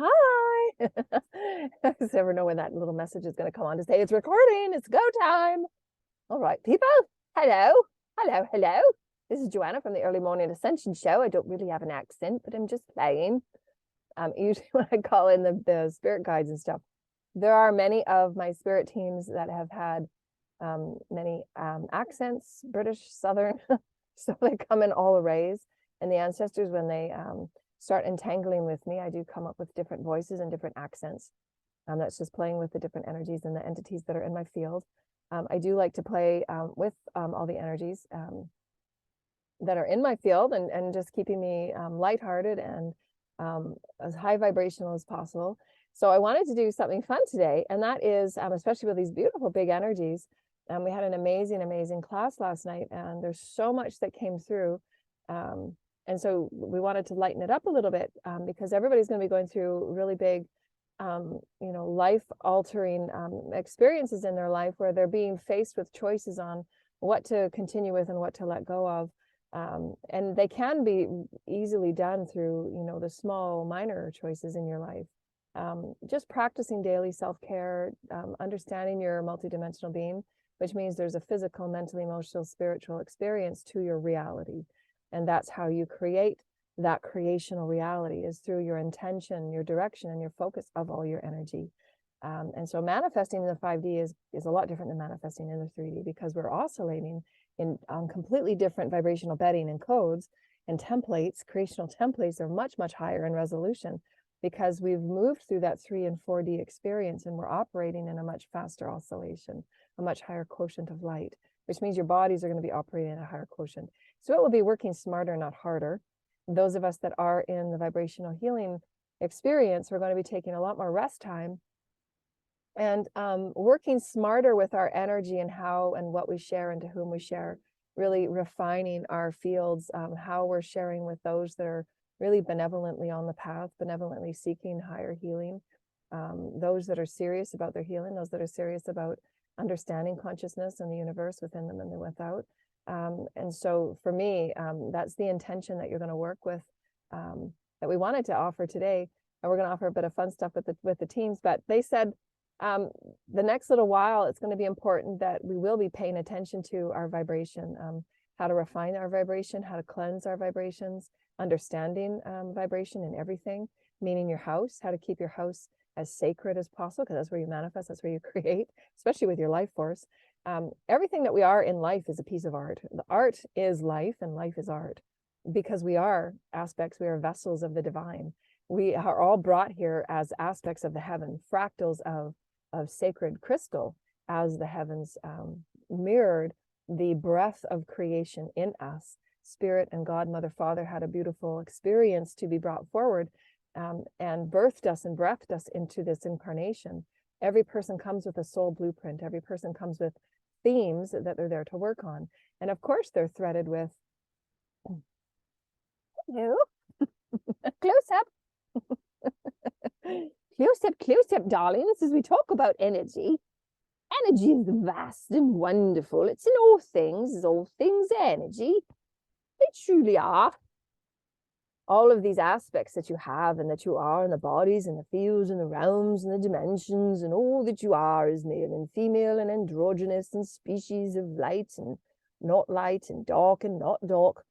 Hi. I just never know when that little message is going to come on to say it's recording. It's go time. All right, people. Hello. Hello. Hello. This is Joanna from the Early Morning Ascension show. I don't really have an accent, but I'm just playing. Usually when I call in the spirit guides and stuff, there are many of my spirit teams that have had many accents, British, Southern. So they come in all arrays. And the ancestors, when they start entangling with me, I do come up with different voices and different accents. That's just playing with the different energies and the entities that are in my field. I do like to play with all the energies that are in my field and just keeping me lighthearted and as high vibrational as possible. So I wanted to do something fun today, and that is, especially with these beautiful big energies, we had an amazing class last night, and there's so much that came through. And so we wanted to lighten it up a little bit because everybody's going to be going through really big, life-altering experiences in their life where they're being faced with choices on what to continue with and what to let go of. And they can be easily done through, the small, minor choices in your life. Just practicing daily self-care, understanding your multidimensional being, which means there's a physical, mental, emotional, spiritual experience to your reality. And that's how you create that creational reality, is through your intention, your direction, and your focus of all your energy. And so manifesting in the 5D is a lot different than manifesting in the 3D, because we're oscillating in completely different vibrational bedding and codes and templates. Creational templates are much, much higher in resolution because we've moved through that 3 and 4D experience, and we're operating in a much faster oscillation, a much higher quotient of light, which means your bodies are going to be operating at a higher quotient. So it will be working smarter, not harder. Those of us that are in the vibrational healing experience, we're going to be taking a lot more rest time and working smarter with our energy and how and what we share and to whom we share, really refining our fields, how we're sharing with those that are really benevolently on the path, benevolently seeking higher healing, those that are serious about their healing, those that are serious about understanding consciousness and the universe within them and the without. And so for me, that's the intention that you're going to work with, that we wanted to offer today. And we're going to offer a bit of fun stuff with the teams, but they said the next little while, it's going to be important that we will be paying attention to our vibration, how to refine our vibration, how to cleanse our vibrations, understanding vibration in everything, meaning your house, how to keep your house as sacred as possible, because that's where you manifest, that's where you create, especially with your life force. Everything that we are in life is a piece of art. The art is life and life is art, because we are aspects, we are vessels of the divine. We are all brought here as aspects of the heaven, fractals of sacred crystal, as the heavens mirrored the breath of creation in us. Spirit and God, Mother, Father had a beautiful experience to be brought forward and birthed us and breathed us into this incarnation. Every person comes with a soul blueprint. Every person comes with themes that they're there to work on. And of course, they're threaded with, hello, close up. Close up, darlings, as we talk about energy. Energy is vast and wonderful. It's in all things energy. They truly are. All of these aspects that you have and that you are in the bodies and the fields and the realms and the dimensions, and all that you are is male and female and androgynous and species of light and not light and dark and not dark.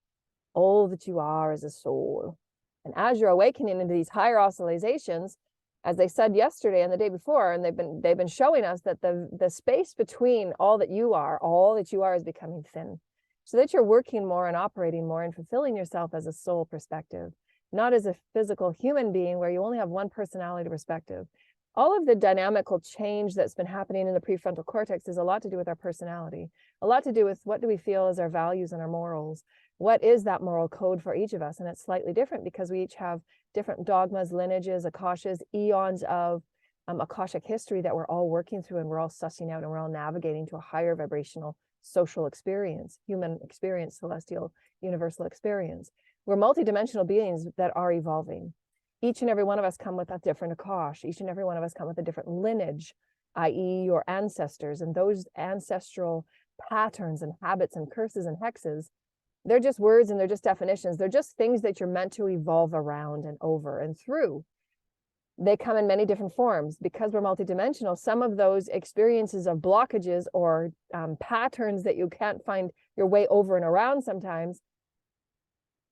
All that you are is a soul. And as you're awakening into these higher oscillations, as they said yesterday and the day before, and they've been showing us that the space between all that you are is becoming thin, so that you're working more and operating more and fulfilling yourself as a soul perspective, not as a physical human being where you only have one personality perspective. All of the dynamical change that's been happening in the prefrontal cortex is a lot to do with our personality, a lot to do with what do we feel as our values and our morals. What is that moral code for each of us? And it's slightly different because we each have different dogmas, lineages, akashas, eons of akashic history that we're all working through, and we're all sussing out, and we're all navigating to a higher vibrational social experience, human experience, celestial, universal experience. We're multidimensional beings that are evolving. Each and every one of us come with a different akash. Each and every one of us come with a different lineage, i.e. your ancestors, and those ancestral patterns and habits and curses and hexes, they're just words and they're just definitions. They're just things that you're meant to evolve around and over and through. They come in many different forms. Because we're multidimensional, some of those experiences of blockages or patterns that you can't find your way over and around sometimes,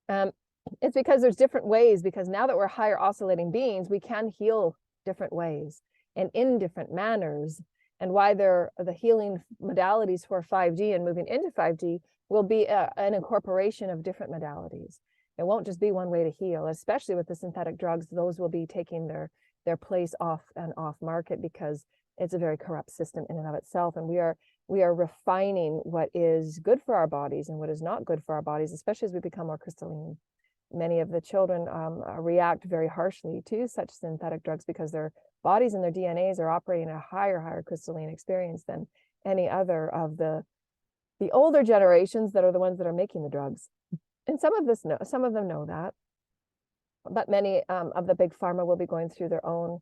it's because there's different ways, because now that we're higher oscillating beings, we can heal different ways and in different manners. And why the healing modalities for 5D and moving into 5D will be an incorporation of different modalities. It won't just be one way to heal, especially with the synthetic drugs. Those will be taking their place off and off market, because it's a very corrupt system in and of itself. And we are refining what is good for our bodies and what is not good for our bodies, especially as we become more crystalline. Many of the children react very harshly to such synthetic drugs because their bodies and their DNAs are operating at a higher crystalline experience than any other of the older generations that are the ones that are making the drugs. And some of them know that, but many of the big pharma will be going through their own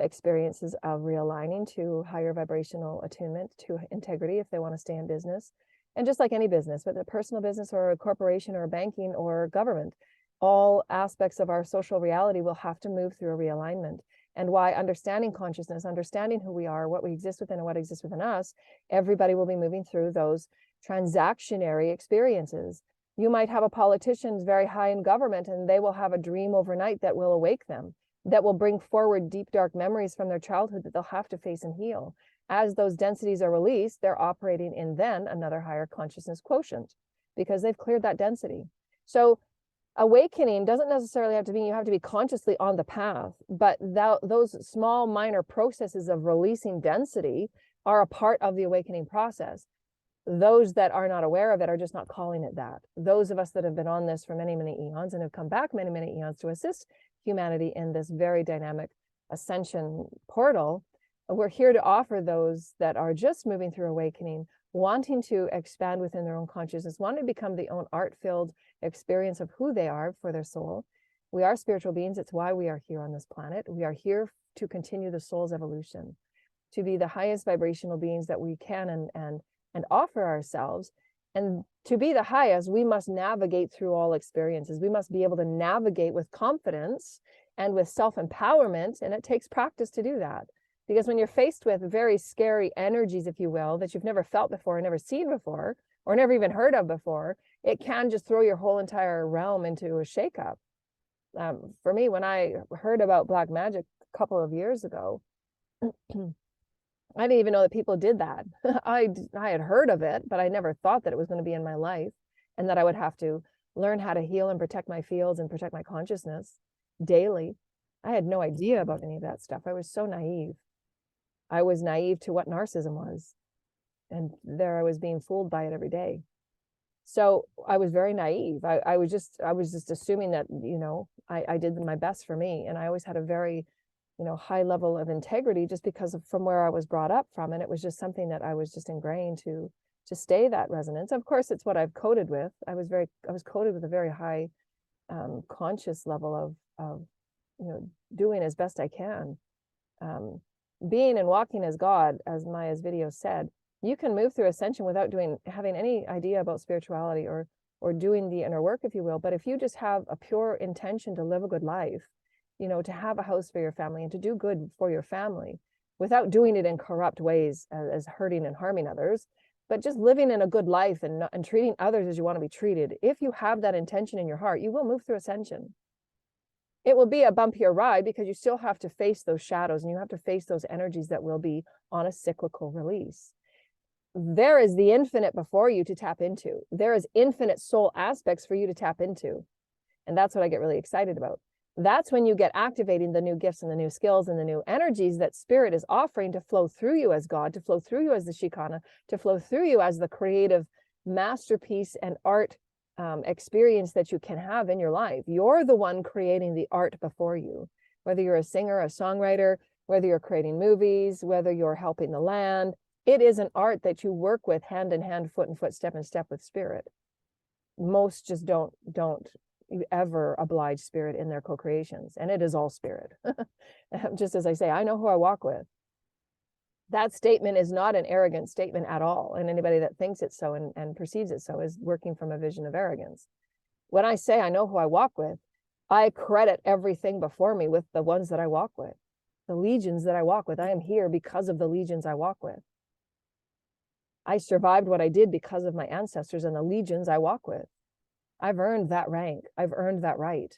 experiences of realigning to higher vibrational attunement, to integrity, if they want to stay in business. And just like any business, whether a personal business or a corporation or a banking or government, all aspects of our social reality will have to move through a realignment. And why understanding consciousness, understanding who we are, what we exist within and what exists within us, everybody will be moving through those transactionary experiences. You might have a politician very high in government, and they will have a dream overnight that will awake them, that will bring forward deep, dark memories from their childhood that they'll have to face and heal. As those densities are released, they're operating in then another higher consciousness quotient, because they've cleared that density. So awakening doesn't necessarily have to be, you have to be consciously on the path, but those small minor processes of releasing density are a part of the awakening process. Those that are not aware of it are just not calling it that. Those of us that have been on this for many, many eons and have come back many, many eons to assist humanity in this very dynamic ascension portal, we're here to offer those that are just moving through awakening, wanting to expand within their own consciousness, wanting to become the own art-filled experience of who they are for their soul. We are spiritual beings. It's why we are here on this planet. We are here to continue the soul's evolution, to be the highest vibrational beings that we can and offer ourselves. And to be the highest, we must navigate through all experiences. We must be able to navigate with confidence and with self-empowerment. And it takes practice to do that. Because when you're faced with very scary energies, if you will, that you've never felt before, never seen before, or never even heard of before, it can just throw your whole entire realm into a shakeup. For me, when I heard about black magic a couple of years ago, I didn't even know that people did that. I had heard of it, but I never thought that it was going to be in my life, and that I would have to learn how to heal and protect my fields and protect my consciousness daily. I had no idea about any of that stuff. I was so naive. I was naive to what narcissism was. And there I was being fooled by it every day. So I was very naive. I was just assuming that, I did my best for me. And I always had a very, high level of integrity, just because of from where I was brought up from. And it was just something that I was just ingrained to stay that resonance. Of course, it's what I've coded with. I was coded with a very high conscious level of doing as best I can. Being and walking as God, as Maya's video said, you can move through ascension without having any idea about spirituality or doing the inner work, if you will. But if you just have a pure intention to live a good life, to have a house for your family and to do good for your family without doing it in corrupt ways as hurting and harming others, but just living in a good life and treating others as you want to be treated. If you have that intention in your heart, you will move through ascension. It will be a bumpier ride because you still have to face those shadows and you have to face those energies that will be on a cyclical release. There is the infinite before you to tap into. There is infinite soul aspects for you to tap into. And that's what I get really excited about. That's when you get activating the new gifts and the new skills and the new energies that spirit is offering to flow through you as God, to flow through you as the Shikana, to flow through you as the creative masterpiece and art experience that you can have in your life. You're the one creating the art before you, whether you're a singer, a songwriter, whether you're creating movies, whether you're helping the land. It is an art that you work with hand in hand, foot in foot, step in step with spirit. Most just don't ever oblige spirit in their co-creations, and it is all spirit. Just as I say, I know who I walk with. That statement is not an arrogant statement at all, and anybody that thinks it's so and perceives it so is working from a vision of arrogance. When I say I know who I walk with, I credit everything before me with the ones that I walk with, the legions that I walk with. I am here because of the legions I walk with. I survived what I did because of my ancestors and the legions I walk with. I've earned that rank. I've earned that right.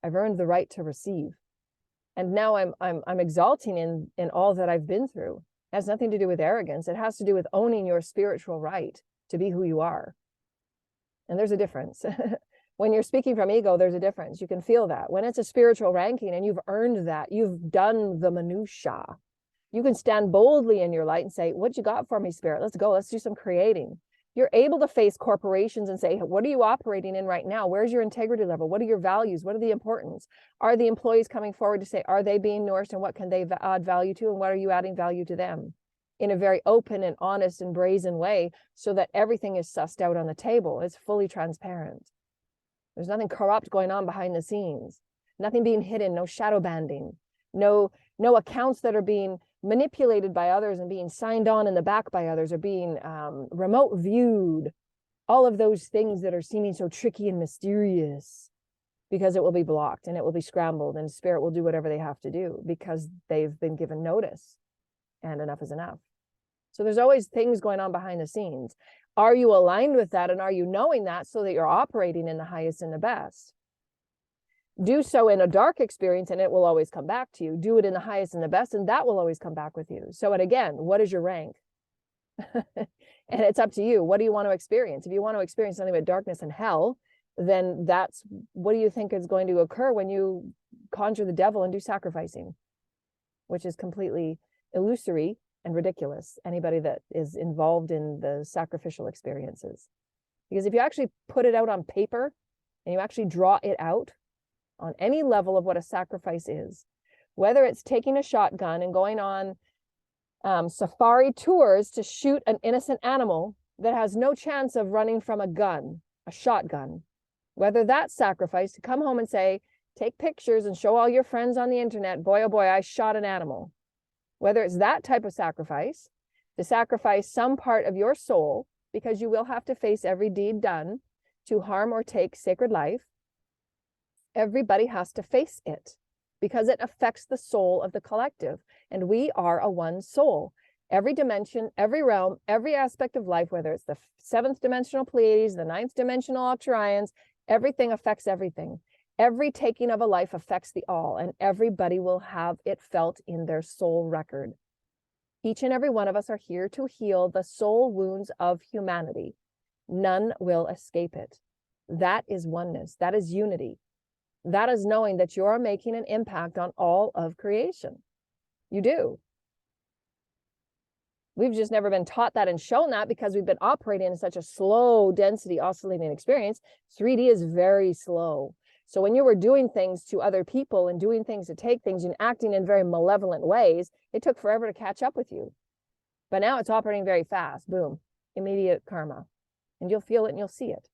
I've earned the right to receive. And now I'm exalting in all that I've been through. It has nothing to do with arrogance. It has to do with owning your spiritual right to be who you are. And there's a difference. When you're speaking from ego, there's a difference. You can feel that. When it's a spiritual ranking and you've earned that, you've done the minutia, you can stand boldly in your light and say, what you got for me, Spirit? Let's go. Let's do some creating. You're able to face corporations and say, what are you operating in right now? Where's your integrity level? What are your values? What are the importance? Are the employees coming forward to say, are they being nourished, and what can they add value to? And what are you adding value to them? In a very open and honest and brazen way, so that everything is sussed out on the table. It's fully transparent. There's nothing corrupt going on behind the scenes, nothing being hidden, no shadow banding, no accounts that are being manipulated by others and being signed on in the back by others, or being remote viewed. All of those things that are seeming so tricky and mysterious, because it will be blocked and it will be scrambled, and Spirit will do whatever they have to do because they've been given notice, and enough is enough. So there's always things going on behind the scenes. Are you aligned with that, and are you knowing that, so that you're operating in the highest and the best? Do so in a dark experience and it will always come back to you. Do it in the highest and the best, and that will always come back with you. So, and again, what is your rank? And it's up to you. What do you want to experience? If you want to experience something about darkness and hell, then that's, what do you think is going to occur when you conjure the devil and do sacrificing, which is completely illusory and ridiculous, anybody that is involved in the sacrificial experiences. Because if you actually put it out on paper and you actually draw it out on any level of what a sacrifice is, whether it's taking a shotgun and going on safari tours to shoot an innocent animal that has no chance of running from a gun, a shotgun, whether that's sacrifice to come home and say, take pictures and show all your friends on the internet, boy, oh boy, I shot an animal. Whether it's that type of sacrifice, to sacrifice some part of your soul, because you will have to face every deed done to harm or take sacred life. Everybody has to face it because it affects the soul of the collective. And we are a one soul. Every dimension, every realm, every aspect of life, whether it's the 7th dimensional Pleiades, the 9th dimensional Ultraions, everything affects everything. Every taking of a life affects the all, and everybody will have it felt in their soul record. Each and every one of us are here to heal the soul wounds of humanity. None will escape it. That is oneness. That is unity. That is knowing that you're making an impact on all of creation. You do. We've just never been taught that and shown that because we've been operating in such a slow density oscillating experience. 3D is very slow. So when you were doing things to other people and doing things to take things and acting in very malevolent ways, it took forever to catch up with you. But now it's operating very fast. Boom, immediate karma. And you'll feel it and you'll see it.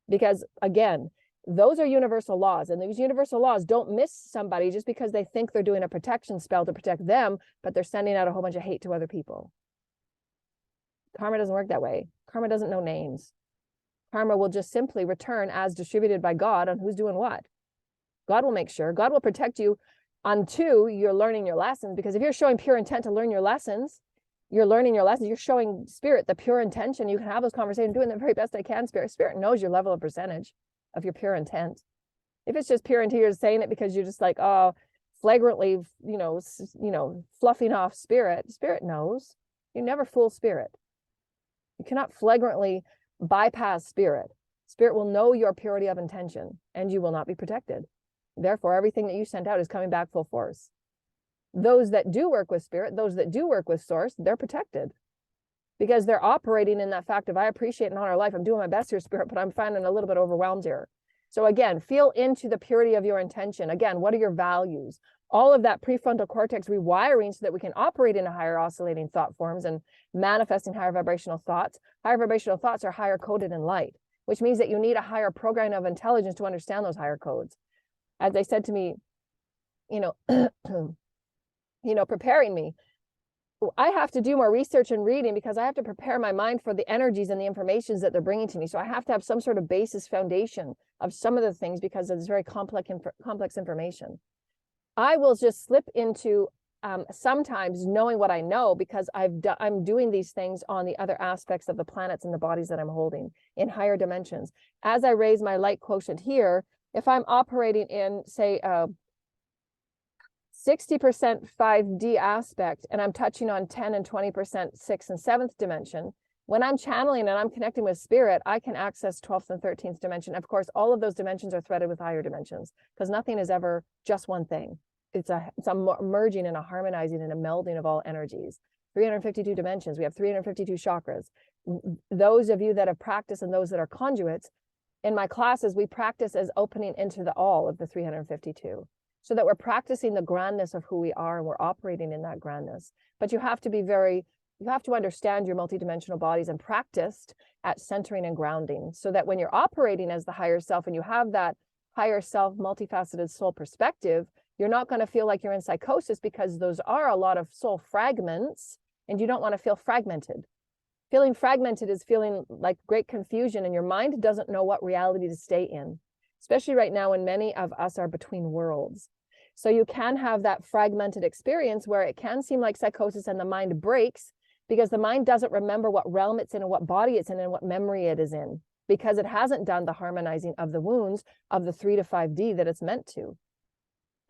Because again, those are universal laws, and those universal laws don't miss somebody just because they think they're doing a protection spell to protect them, but they're sending out a whole bunch of hate to other people. Karma doesn't work that way. Karma doesn't know names. Karma will just simply return as distributed by God on who's doing what. God will make sure. God will protect you until you're learning your lessons, because if you're showing pure intent to learn your lessons, you're learning your lessons, you're showing Spirit the pure intention. You can have those conversations, doing the very best I can, Spirit. Spirit knows your level of percentage of your pure intent. If it's just pure intent, you're saying it because you're just like, oh, flagrantly, fluffing off Spirit. Spirit knows. You never fool Spirit. You cannot flagrantly bypass Spirit. Spirit will know your purity of intention, and you will not be protected. Therefore, everything that you sent out is coming back full force. Those that do work with Spirit, those that do work with Source, they're protected. Because they're operating in that fact of, I appreciate and honor life. I'm doing my best here, Spirit, but I'm finding a little bit overwhelmed here. So again, feel into the purity of your intention. Again, what are your values? All of that prefrontal cortex rewiring so that we can operate in a higher oscillating thought forms and manifesting higher vibrational thoughts. Higher vibrational thoughts are higher coded in light, which means that you need a higher program of intelligence to understand those higher codes. As they said to me, preparing me, I have to do more research and reading because I have to prepare my mind for the energies and the informations that they're bringing to me. So I have to have some sort of basis foundation of some of the things because it's very complex information. I will just slip into sometimes knowing what I know because I'm doing these things on the other aspects of the planets and the bodies that I'm holding in higher dimensions. As I raise my light quotient here, if I'm operating in, say, 60% 5D aspect, and I'm touching on 10 and 20% 6th and 7th dimension, when I'm channeling and I'm connecting with spirit, I can access 12th and 13th dimension. Of course, all of those dimensions are threaded with higher dimensions because nothing is ever just one thing. It's a merging and a harmonizing and a melding of all energies. 352 dimensions. We have 352 chakras. Those of you that have practiced and those that are conduits, in my classes, we practice as opening into the all of the 352. So that we're practicing the grandness of who we are and we're operating in that grandness. But you have to be you have to understand your multidimensional bodies and practiced at centering and grounding so that when you're operating as the higher self and you have that higher self multifaceted soul perspective, you're not going to feel like you're in psychosis because those are a lot of soul fragments and you don't want to feel fragmented. Feeling fragmented is feeling like great confusion and your mind doesn't know what reality to stay in, especially right now when many of us are between worlds. So you can have that fragmented experience where it can seem like psychosis and the mind breaks because the mind doesn't remember what realm it's in and what body it's in and what memory it is in because it hasn't done the harmonizing of the wounds of the 3 to 5D that it's meant to.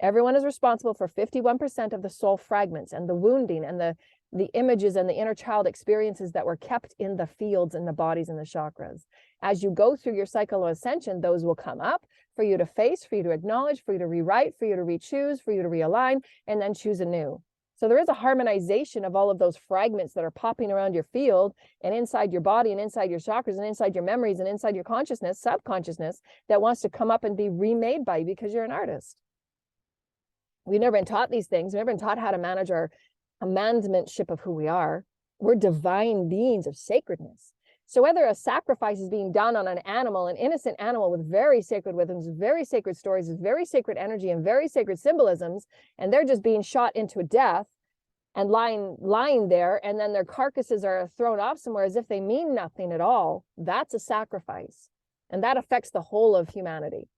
Everyone is responsible for 51% of the soul fragments and the wounding and the images and the inner child experiences that were kept in the fields and the bodies and the chakras. As you go through your cycle of ascension, those will come up for you to face, for you to acknowledge, for you to rewrite, for you to re-choose, for you to realign, and then choose anew. So there is a harmonization of all of those fragments that are popping around your field and inside your body and inside your chakras and inside your memories and inside your consciousness, subconsciousness, that wants to come up and be remade by you because you're an artist. We've never been taught these things. We've never been taught how to manage our amendmentship of who we are. We're divine beings of sacredness. So whether a sacrifice is being done on an animal, an innocent animal with very sacred rhythms, very sacred stories, very sacred energy, and very sacred symbolisms, and they're just being shot into a death and lying there, and then their carcasses are thrown off somewhere as if they mean nothing at all, that's a sacrifice. And that affects the whole of humanity.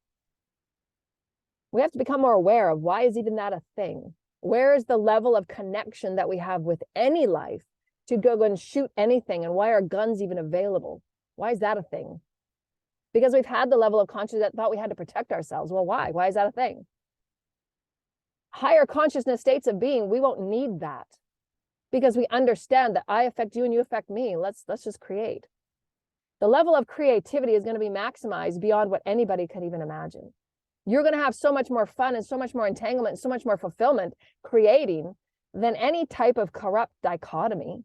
We have to become more aware of why is even that a thing? Where is the level of connection that we have with any life to go and shoot anything? And why are guns even available? Why is that a thing? Because we've had the level of consciousness that thought we had to protect ourselves. Well, why? Why is that a thing? Higher consciousness states of being, we won't need that because we understand that I affect you and you affect me. Let's just create. The level of creativity is going to be maximized beyond what anybody could even imagine. You're going to have so much more fun and so much more entanglement and so much more fulfillment creating than any type of corrupt dichotomy,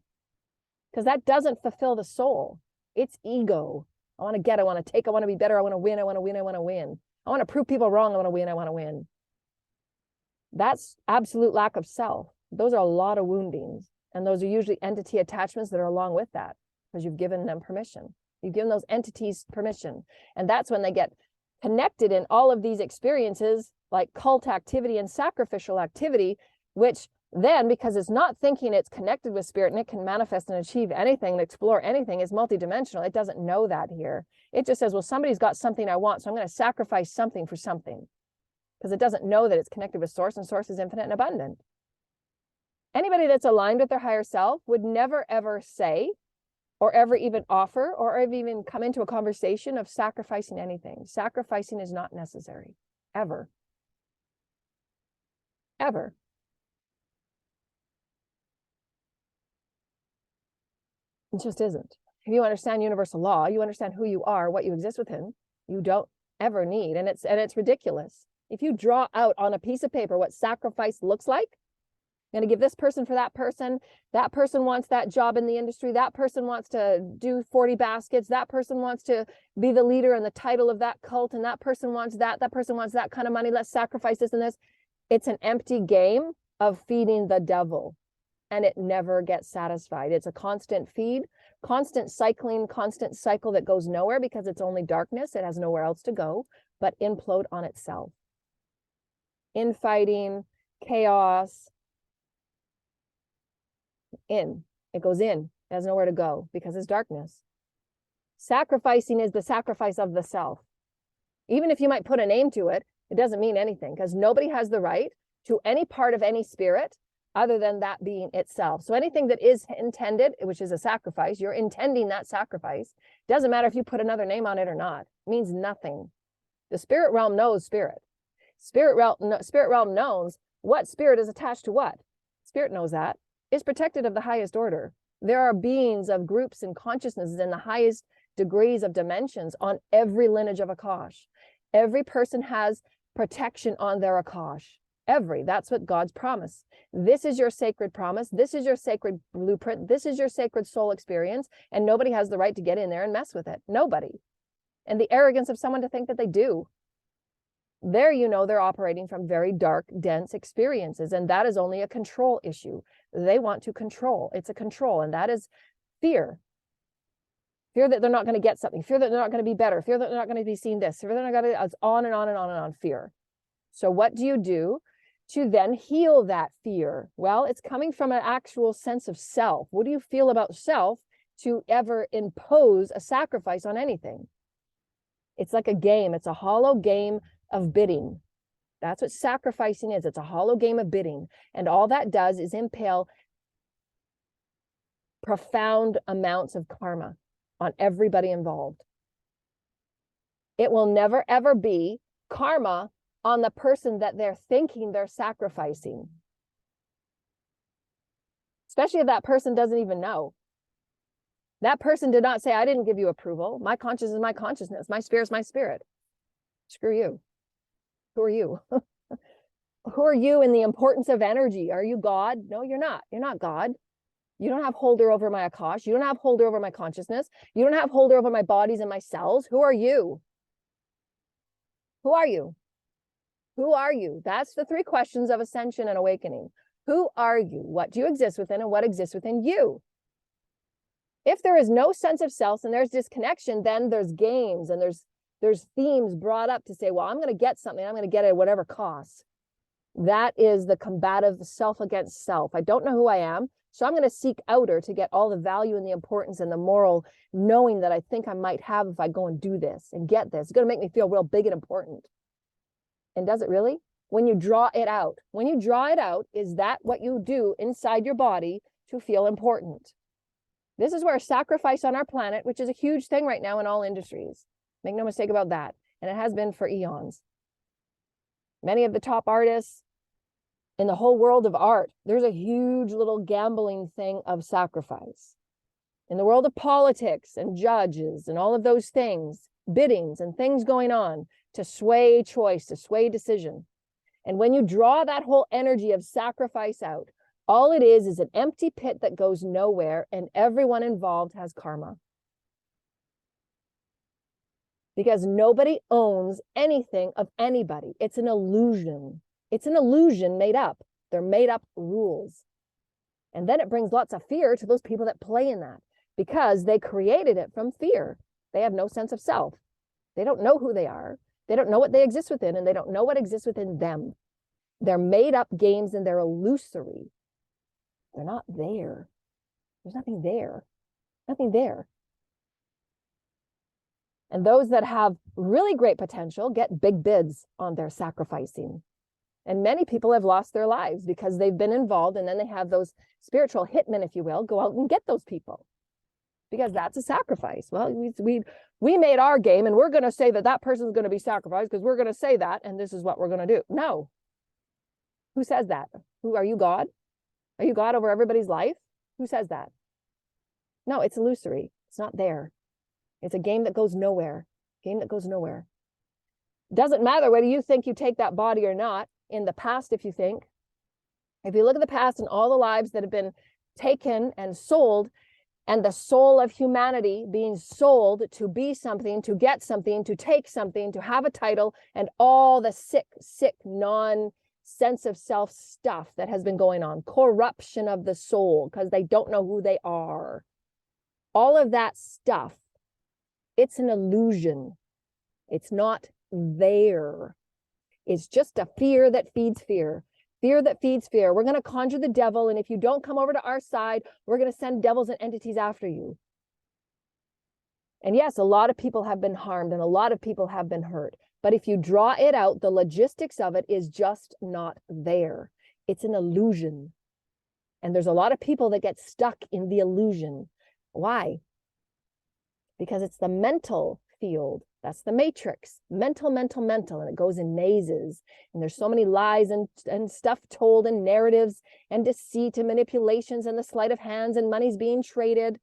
because that doesn't fulfill the soul. It's ego. I want to get, I want to take, I want to be better, I want to win, I want to win, I want to win. I want to prove people wrong, I want to win, I want to win. That's absolute lack of self. Those are a lot of woundings. And those are usually entity attachments that are along with that because you've given them permission. You've given those entities permission. And that's when they get connected in all of these experiences like cult activity and sacrificial activity, which then, because it's not thinking it's connected with spirit and it can manifest and achieve anything and explore anything, is multidimensional. It doesn't know that here. It just says, well, somebody's got something I want, so I'm going to sacrifice something for something, because it doesn't know that it's connected with source, and source is infinite and abundant. Anybody that's aligned with their higher self would never, ever say or ever even offer or ever even come into a conversation of sacrificing anything. Sacrificing is not necessary, ever. Ever. It just isn't. If you understand universal law, you understand who you are, what you exist within, you don't ever need, and it's ridiculous. If you draw out on a piece of paper what sacrifice looks like, I'm going to give this person for that person wants that job in the industry, that person wants to do 40 baskets, that person wants to be the leader and the title of that cult, and that person wants that person wants that kind of money, let's sacrifice this and this. It's an empty game of feeding the devil, and it never gets satisfied. It's a constant feed, constant cycling, constant cycle that goes nowhere because it's only darkness. It has nowhere else to go but implode on itself. Infighting, chaos, In. It goes in. It has nowhere to go because it's darkness. Sacrificing is the sacrifice of the self. Even if you might put a name to it, it doesn't mean anything because nobody has the right to any part of any spirit other than that being itself. So anything that is intended, which is a sacrifice, you're intending that sacrifice. Doesn't matter if you put another name on it or not. It means nothing. The spirit realm knows spirit. Spirit realm knows what spirit is attached to what. Spirit knows that. It's protected of the highest order. There are beings of groups and consciousnesses in the highest degrees of dimensions on every lineage of Akash. Every person has protection on their Akash. That's what God's promise. This is your sacred promise. This is your sacred blueprint. This is your sacred soul experience. And nobody has the right to get in there and mess with it. Nobody. And the arrogance of someone to think that they do. There, you know, they're operating from very dark, dense experiences. And that is only a control issue. They want to control. It's a control. And that is fear. Fear that they're not going to get something. Fear that they're not going to be better. Fear that they're not going to be seen this. Fear that they're not going to, it's on and on and on and on. Fear. So what do you do to then heal that fear? Well, it's coming from an actual sense of self. What do you feel about self to ever impose a sacrifice on anything? It's like a game. It's a hollow game of bidding. That's what sacrificing is. It's a hollow game of bidding. And all that does is impale profound amounts of karma on everybody involved. It will never, ever be karma on the person that they're thinking they're sacrificing. Especially if that person doesn't even know. That person did not say, I didn't give you approval. My consciousness is my consciousness. My spirit is my spirit. Screw you. Who are you? Who are you in the importance of energy? Are you God? No, you're not. You're not God. You don't have holder over my Akash. You don't have holder over my consciousness. You don't have holder over my bodies and my cells. Who are you? Who are you? Who are you? That's the three questions of ascension and awakening. Who are you? What do you exist within and what exists within you? If there is no sense of self and there's disconnection, then there's games and there's themes brought up to say, well, I'm going to get something. I'm going to get it at whatever cost. That is the combative self against self. I don't know who I am, so I'm going to seek outer to get all the value and the importance and the moral knowing that I think I might have if I go and do this and get this. It's going to make me feel real big and important. And does it really? When you draw it out. When you draw it out, is that what you do inside your body to feel important? This is where sacrifice on our planet, which is a huge thing right now in all industries. Make no mistake about that. And it has been for eons. Many of the top artists in the whole world of art, there's a huge little gambling thing of sacrifice. In the world of politics and judges and all of those things, biddings and things going on to sway choice, to sway decision. And when you draw that whole energy of sacrifice out, all it is an empty pit that goes nowhere, and everyone involved has karma. Because nobody owns anything of anybody. It's an illusion. It's an illusion made up. They're made up rules. And then it brings lots of fear to those people that play in that because they created it from fear. They have no sense of self. They don't know who they are. They don't know what they exist within, and they don't know what exists within them. They're made up games and they're illusory. They're not there. There's nothing there. Nothing there. And those that have really great potential get big bids on their sacrificing. And many people have lost their lives because they've been involved, and then they have those spiritual hitmen, if you will, go out and get those people. Because that's a sacrifice. Well, we made our game, and we're going to say that that person's going to be sacrificed because we're going to say that, and this is what we're going to do. No. Who says that? Who are you, God? Are you God over everybody's life? Who says that? No, it's illusory. It's not there. It's a game that goes nowhere. Game that goes nowhere. Doesn't matter whether you think you take that body or not. In the past, if you look at the past and all the lives that have been taken and sold, and the soul of humanity being sold to be something, to get something, to take something, to have a title, and all the sick, non-sense of self stuff that has been going on, corruption of the soul because they don't know who they are. All of that stuff, it's an illusion. It's not there. It's just a fear that feeds fear. Fear that feeds fear. We're going to conjure the devil, and if you don't come over to our side, we're going to send devils and entities after you. And yes, a lot of people have been harmed and a lot of people have been hurt. But if you draw it out, the logistics of it is just not there. It's an illusion. And there's a lot of people that get stuck in the illusion. Why? Because it's the mental field. That's the matrix. Mental, mental, mental. And it goes in mazes. And there's so many lies and stuff told and narratives and deceit and manipulations and the sleight of hands and money's being traded.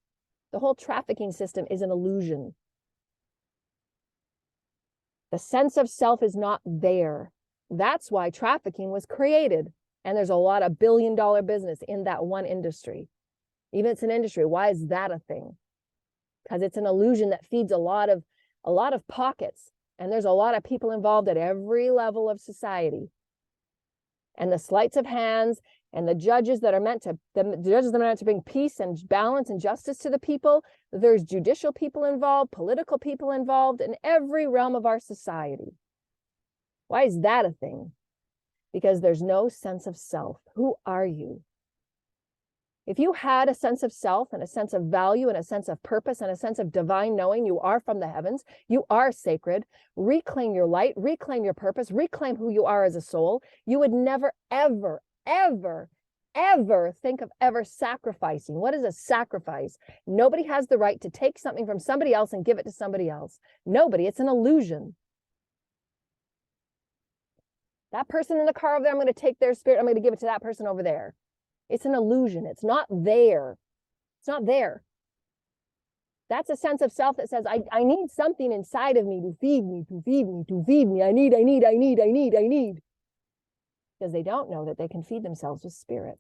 The whole trafficking system is an illusion. The sense of self is not there. That's why trafficking was created. And there's a lot of billion-dollar business in that one industry. Even it's an industry. Why is that a thing? Because it's an illusion that feeds a lot of pockets. And there's a lot of people involved at every level of society. And the sleights of hands and the judges that are meant to bring peace and balance and justice to the people. There's judicial people involved, political people involved in every realm of our society. Why is that a thing? Because there's no sense of self. Who are you? If you had a sense of self and a sense of value and a sense of purpose and a sense of divine knowing, you are from the heavens, you are sacred, reclaim your light, reclaim your purpose, reclaim who you are as a soul, you would never, ever, ever, ever think of ever sacrificing. What is a sacrifice? Nobody has the right to take something from somebody else and give it to somebody else. Nobody. It's an illusion. That person in the car over there, I'm going to take their spirit, I'm going to give it to that person over there. It's an illusion. It's not there. It's not there. That's a sense of self that says, I need something inside of me to feed me, to feed me, to feed me. I need. Because they don't know that they can feed themselves with spirit.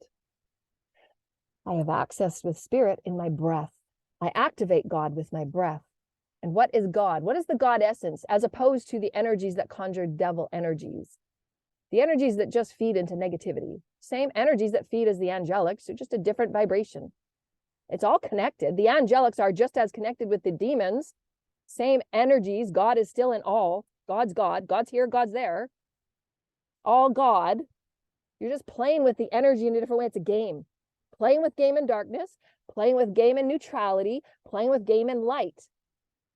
I have access with spirit in my breath. I activate God with my breath. And what is God? What is the God essence as opposed to the energies that conjure devil energies? The energies that just feed into negativity. Same energies that feed as the angelics, they're just a different vibration. It's all connected. The angelics are just as connected with the demons. Same energies. God is still in all. God's God. God's here, God's there. All God. You're just playing with the energy in a different way. It's a game. Playing with game in darkness, playing with game in neutrality, playing with game in light.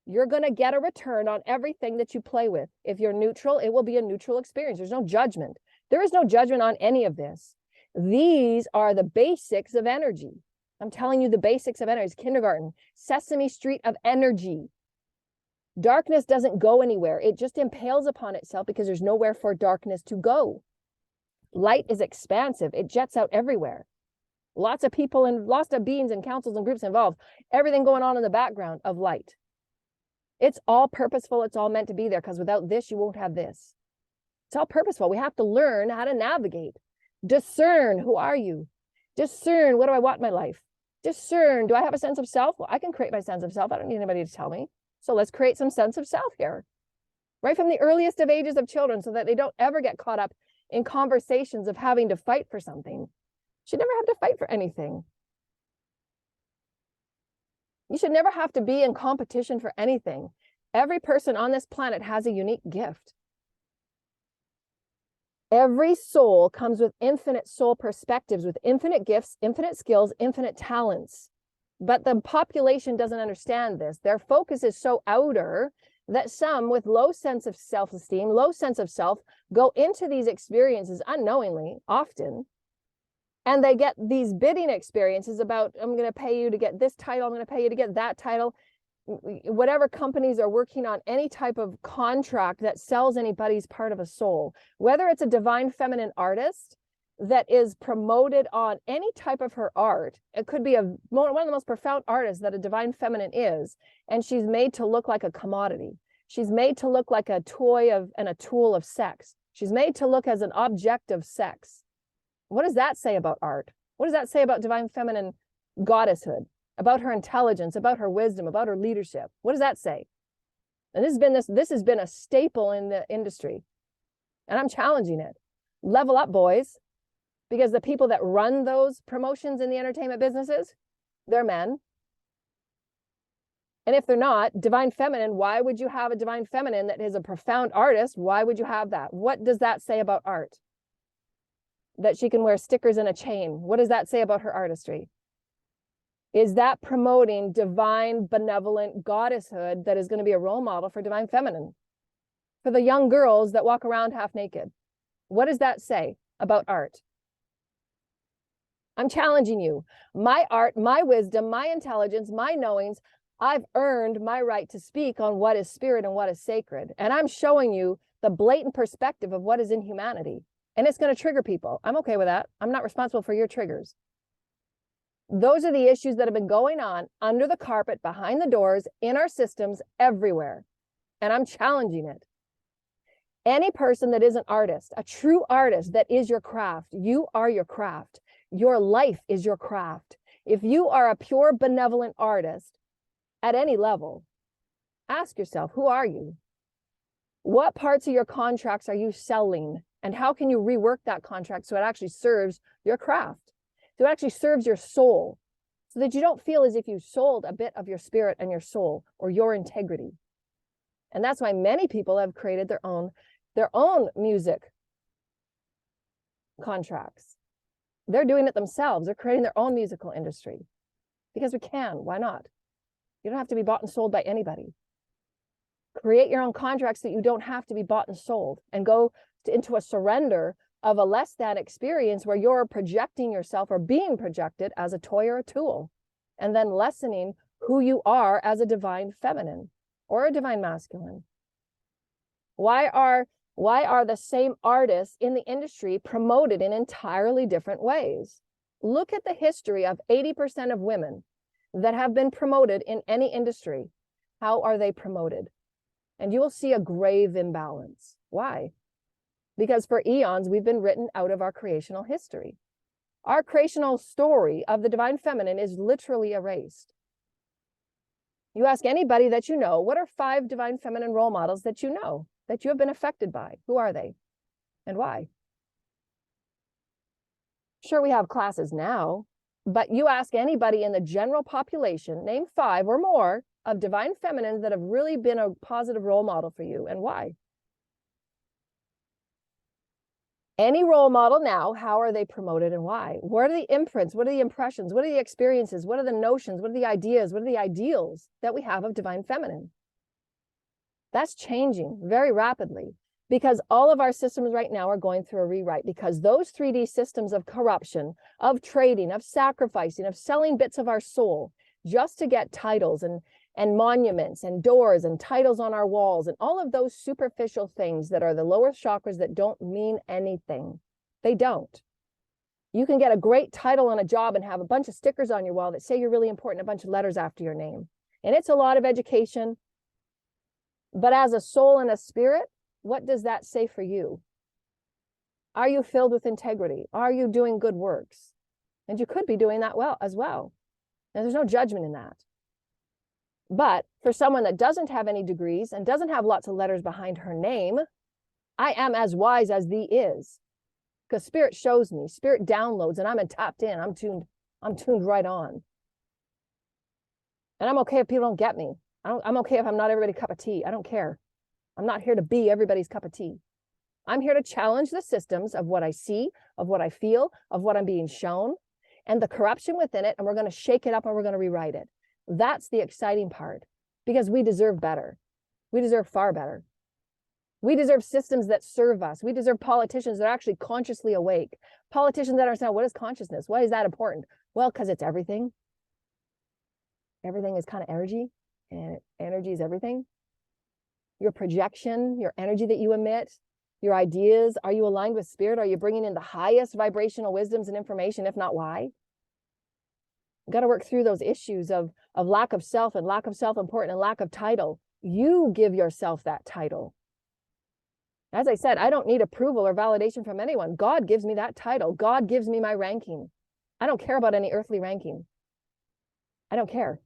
You're going to get a return on everything that you play with. If you're neutral, it will be a neutral experience. There's no judgment. There is no judgment on any of this. These are the basics of energy. I'm telling you the basics of energy. It's kindergarten, Sesame Street of energy. Darkness doesn't go anywhere. It just impales upon itself because there's nowhere for darkness to go. Light is expansive. It jets out everywhere. Lots of people and lots of beings and councils and groups involved. Everything going on in the background of light. It's all purposeful. It's all meant to be there because without this, you won't have this. It's all purposeful. We have to learn how to navigate. Discern, who are you? Discern, what do I want in my life? Discern, do I have a sense of self? Well, I can create my sense of self. I don't need anybody to tell me. So let's create some sense of self here. Right from the earliest of ages of children so that they don't ever get caught up in conversations of having to fight for something. You should never have to fight for anything. You should never have to be in competition for anything. Every person on this planet has a unique gift. Every soul comes with infinite soul perspectives, with infinite gifts, infinite skills, infinite talents. But the population doesn't understand this. Their focus is so outer that some with low sense of self-esteem, low sense of self, go into these experiences unknowingly, often, and they get these bidding experiences about, I'm going to pay you to get this title, I'm going to pay you to get that title. Whatever companies are working on any type of contract that sells anybody's part of a soul, whether it's a divine feminine artist that is promoted on any type of her art, it could be one of the most profound artists that a divine feminine is, and she's made to look like a commodity. She's made to look like a toy and a tool of sex. She's made to look as an object of sex. What does that say about art? What does that say about divine feminine goddesshood? About her intelligence, about her wisdom, about her leadership? What does that say? And this has been a staple in the industry. And I'm challenging it. Level up, boys. Because the people that run those promotions in the entertainment businesses, they're men. And if they're not, divine feminine, why would you have a divine feminine that is a profound artist? Why would you have that? What does that say about art? that she can wear stickers and a chain. What does that say about her artistry? Is that promoting divine, benevolent goddesshood that is going to be a role model for divine feminine? For the young girls that walk around half naked. What does that say about art? I'm challenging you. My art, my wisdom, my intelligence, my knowings, I've earned my right to speak on what is spirit and what is sacred. And I'm showing you the blatant perspective of what is in humanity. And it's going to trigger people. I'm okay with that. I'm not responsible for your triggers. Those are the issues that have been going on under the carpet, behind the doors, in our systems, everywhere. And I'm challenging it. Any person that is an artist, a true artist that is your craft, you are your craft. Your life is your craft. If you are a pure, benevolent artist at any level, ask yourself, who are you? What parts of your contracts are you selling? And how can you rework that contract so it actually serves your craft? So it actually serves your soul, so that you don't feel as if you sold a bit of your spirit and your soul or your integrity. And that's why many people have created their own music contracts. They're doing it themselves. They're creating their own musical industry because we can. Why not? You don't have to be bought and sold by anybody. Create your own contracts so that you don't have to be bought and sold, and go into a surrender of a less than experience where you're projecting yourself or being projected as a toy or a tool, and then lessening who you are as a divine feminine or a divine masculine. Why are the same artists in the industry promoted in entirely different ways? Look at the history of 80% of women that have been promoted in any industry. How are they promoted? And you will see a grave imbalance. Why? Because for eons, we've been written out of our creational history. Our creational story of the divine feminine is literally erased. You ask anybody that you know, what are 5 divine feminine role models that you know, that you have been affected by? Who are they and why? Sure, we have classes now, but you ask anybody in the general population, name 5 or more of divine feminines that have really been a positive role model for you and why. Any role model now, how are they promoted and why? What are the imprints? What are the impressions? What are the experiences? What are the notions? What are the ideas? What are the ideals that we have of divine feminine? That's changing very rapidly because all of our systems right now are going through a rewrite, because those 3D systems of corruption, of trading, of sacrificing, of selling bits of our soul just to get titles and monuments and doors and titles on our walls and all of those superficial things that are the lower chakras that don't mean anything. They don't. You can get a great title on a job and have a bunch of stickers on your wall that say you're really important, a bunch of letters after your name. And it's a lot of education. But as a soul and a spirit, what does that say for you? Are you filled with integrity? Are you doing good works? And you could be doing that well as well. And there's no judgment in that. But for someone that doesn't have any degrees and doesn't have lots of letters behind her name, I am as wise as thee is. Because spirit shows me, spirit downloads, and I'm tapped in. I'm tuned right on. And I'm okay if people don't get me. I'm okay if I'm not everybody's cup of tea. I don't care. I'm not here to be everybody's cup of tea. I'm here to challenge the systems of what I see, of what I feel, of what I'm being shown, and the corruption within it, and we're going to shake it up and we're going to rewrite it. That's the exciting part, because we deserve better. We deserve far better. We deserve systems that serve us. We deserve politicians that are actually consciously awake. Politicians that understand, what is consciousness? Why is that important? Well, because it's everything. Everything is kind of energy, and energy is everything. Your projection, your energy that you emit, your ideas, are you aligned with spirit? Are you bringing in the highest vibrational wisdoms and information? If not, why? Got to work through those issues of lack of self and lack of self-importance and lack of title. You give yourself that title. As I said, I don't need approval or validation from anyone. God gives me that title. God gives me my ranking. I don't care about any earthly ranking. I don't care.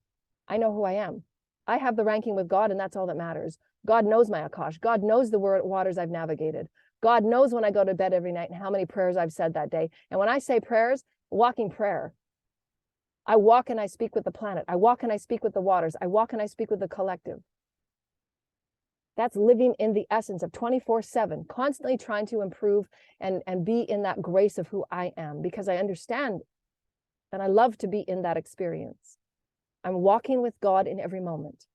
I know who I am. I have the ranking with God, and that's all that matters. God knows my Akash. God knows the waters I've navigated. God knows when I go to bed every night and how many prayers I've said that day. And when I say prayers, walking prayer. I walk and I speak with the planet. I walk and I speak with the waters. I walk and I speak with the collective. That's living in the essence of 24/7, constantly trying to improve and be in that grace of who I am, because I understand and I love to be in that experience. I'm walking with God in every moment.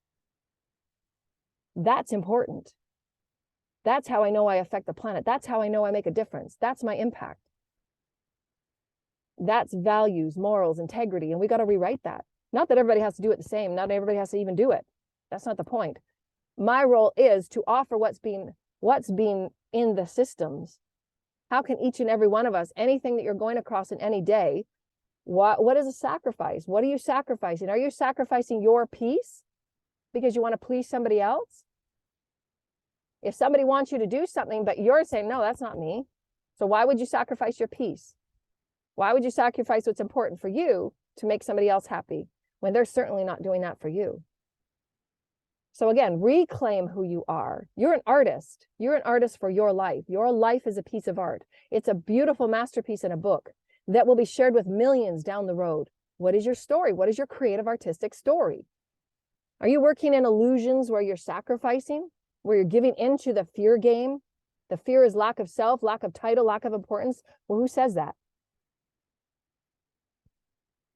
That's important. That's how I know I affect the planet. That's how I know I make a difference. That's my impact. That's values, morals, integrity, and we got to rewrite that. Not that everybody has to do it the same. Not everybody has to even do it. That's not the point. My role is to offer what's being in the systems. How can each and every one of us, anything that you're going across in any day, what is a sacrifice? What are you sacrificing? Are you sacrificing your peace because you want to please somebody else? If somebody wants you to do something, but you're saying, no, that's not me. So why would you sacrifice your peace? Why would you sacrifice what's important for you to make somebody else happy when they're certainly not doing that for you? So again, reclaim who you are. You're an artist. You're an artist for your life. Your life is a piece of art. It's a beautiful masterpiece in a book that will be shared with millions down the road. What is your story? What is your creative artistic story? Are you working in illusions where you're sacrificing, where you're giving into the fear game? The fear is lack of self, lack of title, lack of importance. Well, who says that?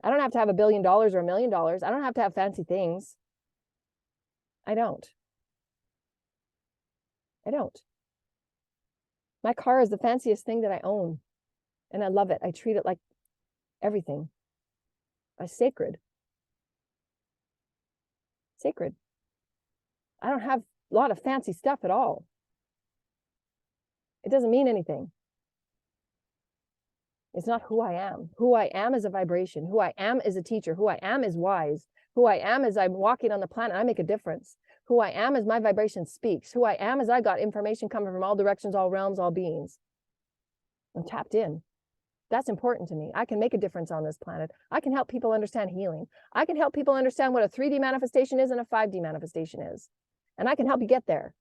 I don't have to have $1 billion or $1 million. I don't have to have fancy things. I don't. My car is the fanciest thing that I own, and I love it. I treat it like everything. Sacred. Sacred. I don't have a lot of fancy stuff at all. It doesn't mean anything. It's not who I am. Who I am is a vibration. Who I am is a teacher. Who I am is wise. Who I am is I'm walking on the planet. I make a difference. Who I am is my vibration speaks. Who I am is I got information coming from all directions, all realms, all beings. I'm tapped in. That's important to me. I can make a difference on this planet. I can help people understand healing. I can help people understand what a 3D manifestation is and a 5D manifestation is. And I can help you get there.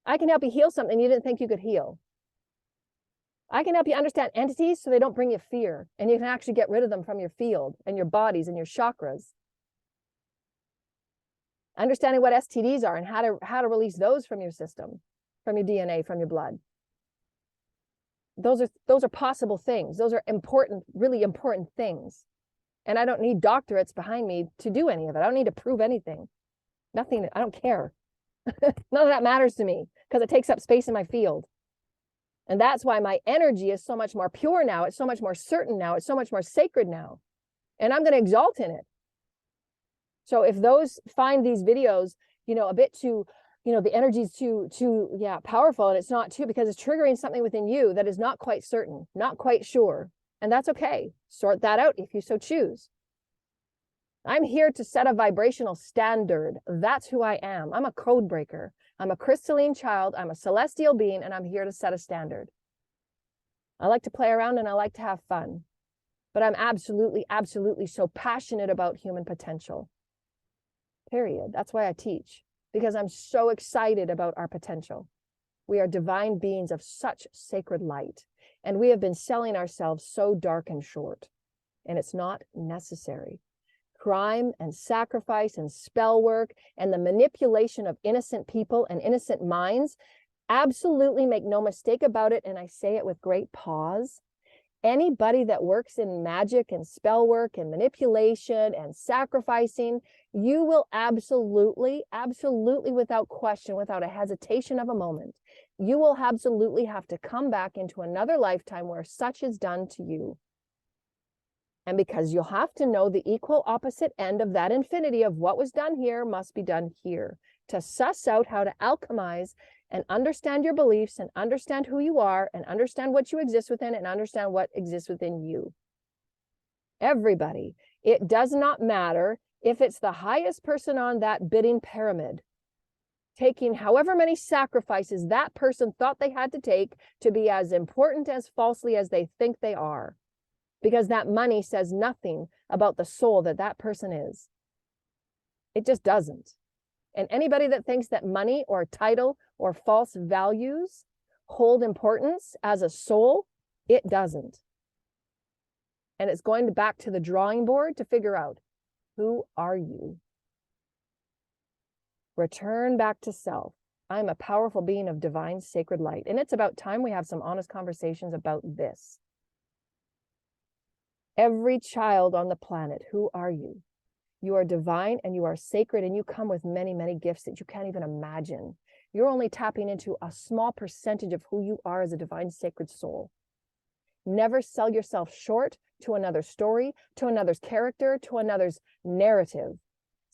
I can help you heal something you didn't think you could heal. I can help you understand entities so they don't bring you fear, and you can actually get rid of them from your field and your bodies and your chakras. Understanding what STDs are and how to release those from your system, from your DNA, from your blood. Those are possible things. Those are important, really important things. And I don't need doctorates behind me to do any of it. I don't need to prove anything. Nothing. I don't care. None of that matters to me because it takes up space in my field. And that's why my energy is so much more pure now. It's so much more certain now. It's so much more sacred now. And I'm going to exalt in it. So if those find these videos, a bit too, the energy is too powerful, and it's not too, because it's triggering something within you that is not quite certain, not quite sure. And that's okay. Sort that out if you so choose. I'm here to set a vibrational standard. That's who I am. I'm a code breaker. I'm a crystalline child. I'm a celestial being, and I'm here to set a standard. I like to play around and I like to have fun, but I'm absolutely, absolutely so passionate about human potential. Period. That's why I teach, because I'm so excited about our potential. We are divine beings of such sacred light, and we have been selling ourselves so dark and short, and it's not necessary. Crime and sacrifice and spell work and the manipulation of innocent people and innocent minds, absolutely make no mistake about it, and I say it with great pause. Anybody that works in magic and spell work and manipulation and sacrificing, you will absolutely, absolutely, without question, without a hesitation of a moment, you will absolutely have to come back into another lifetime where such is done to you. And because you'll have to know the equal opposite end of that infinity of what was done here must be done here, to suss out how to alchemize and understand your beliefs and understand who you are and understand what you exist within and understand what exists within you. Everybody. It does not matter if it's the highest person on that bidding pyramid, taking however many sacrifices that person thought they had to take to be as important as falsely as they think they are. Because that money says nothing about the soul that that person is. It just doesn't. And anybody that thinks that money or title or false values hold importance as a soul, it doesn't. And it's going back to the drawing board to figure out, who are you? Return back to self. I'm a powerful being of divine sacred light. And it's about time we have some honest conversations about this. Every child on the planet, who are you? You are divine and you are sacred, and you come with many, many gifts that you can't even imagine. You're only tapping into a small percentage of who you are as a divine sacred soul. Never sell yourself short to another story, to another's character, to another's narrative.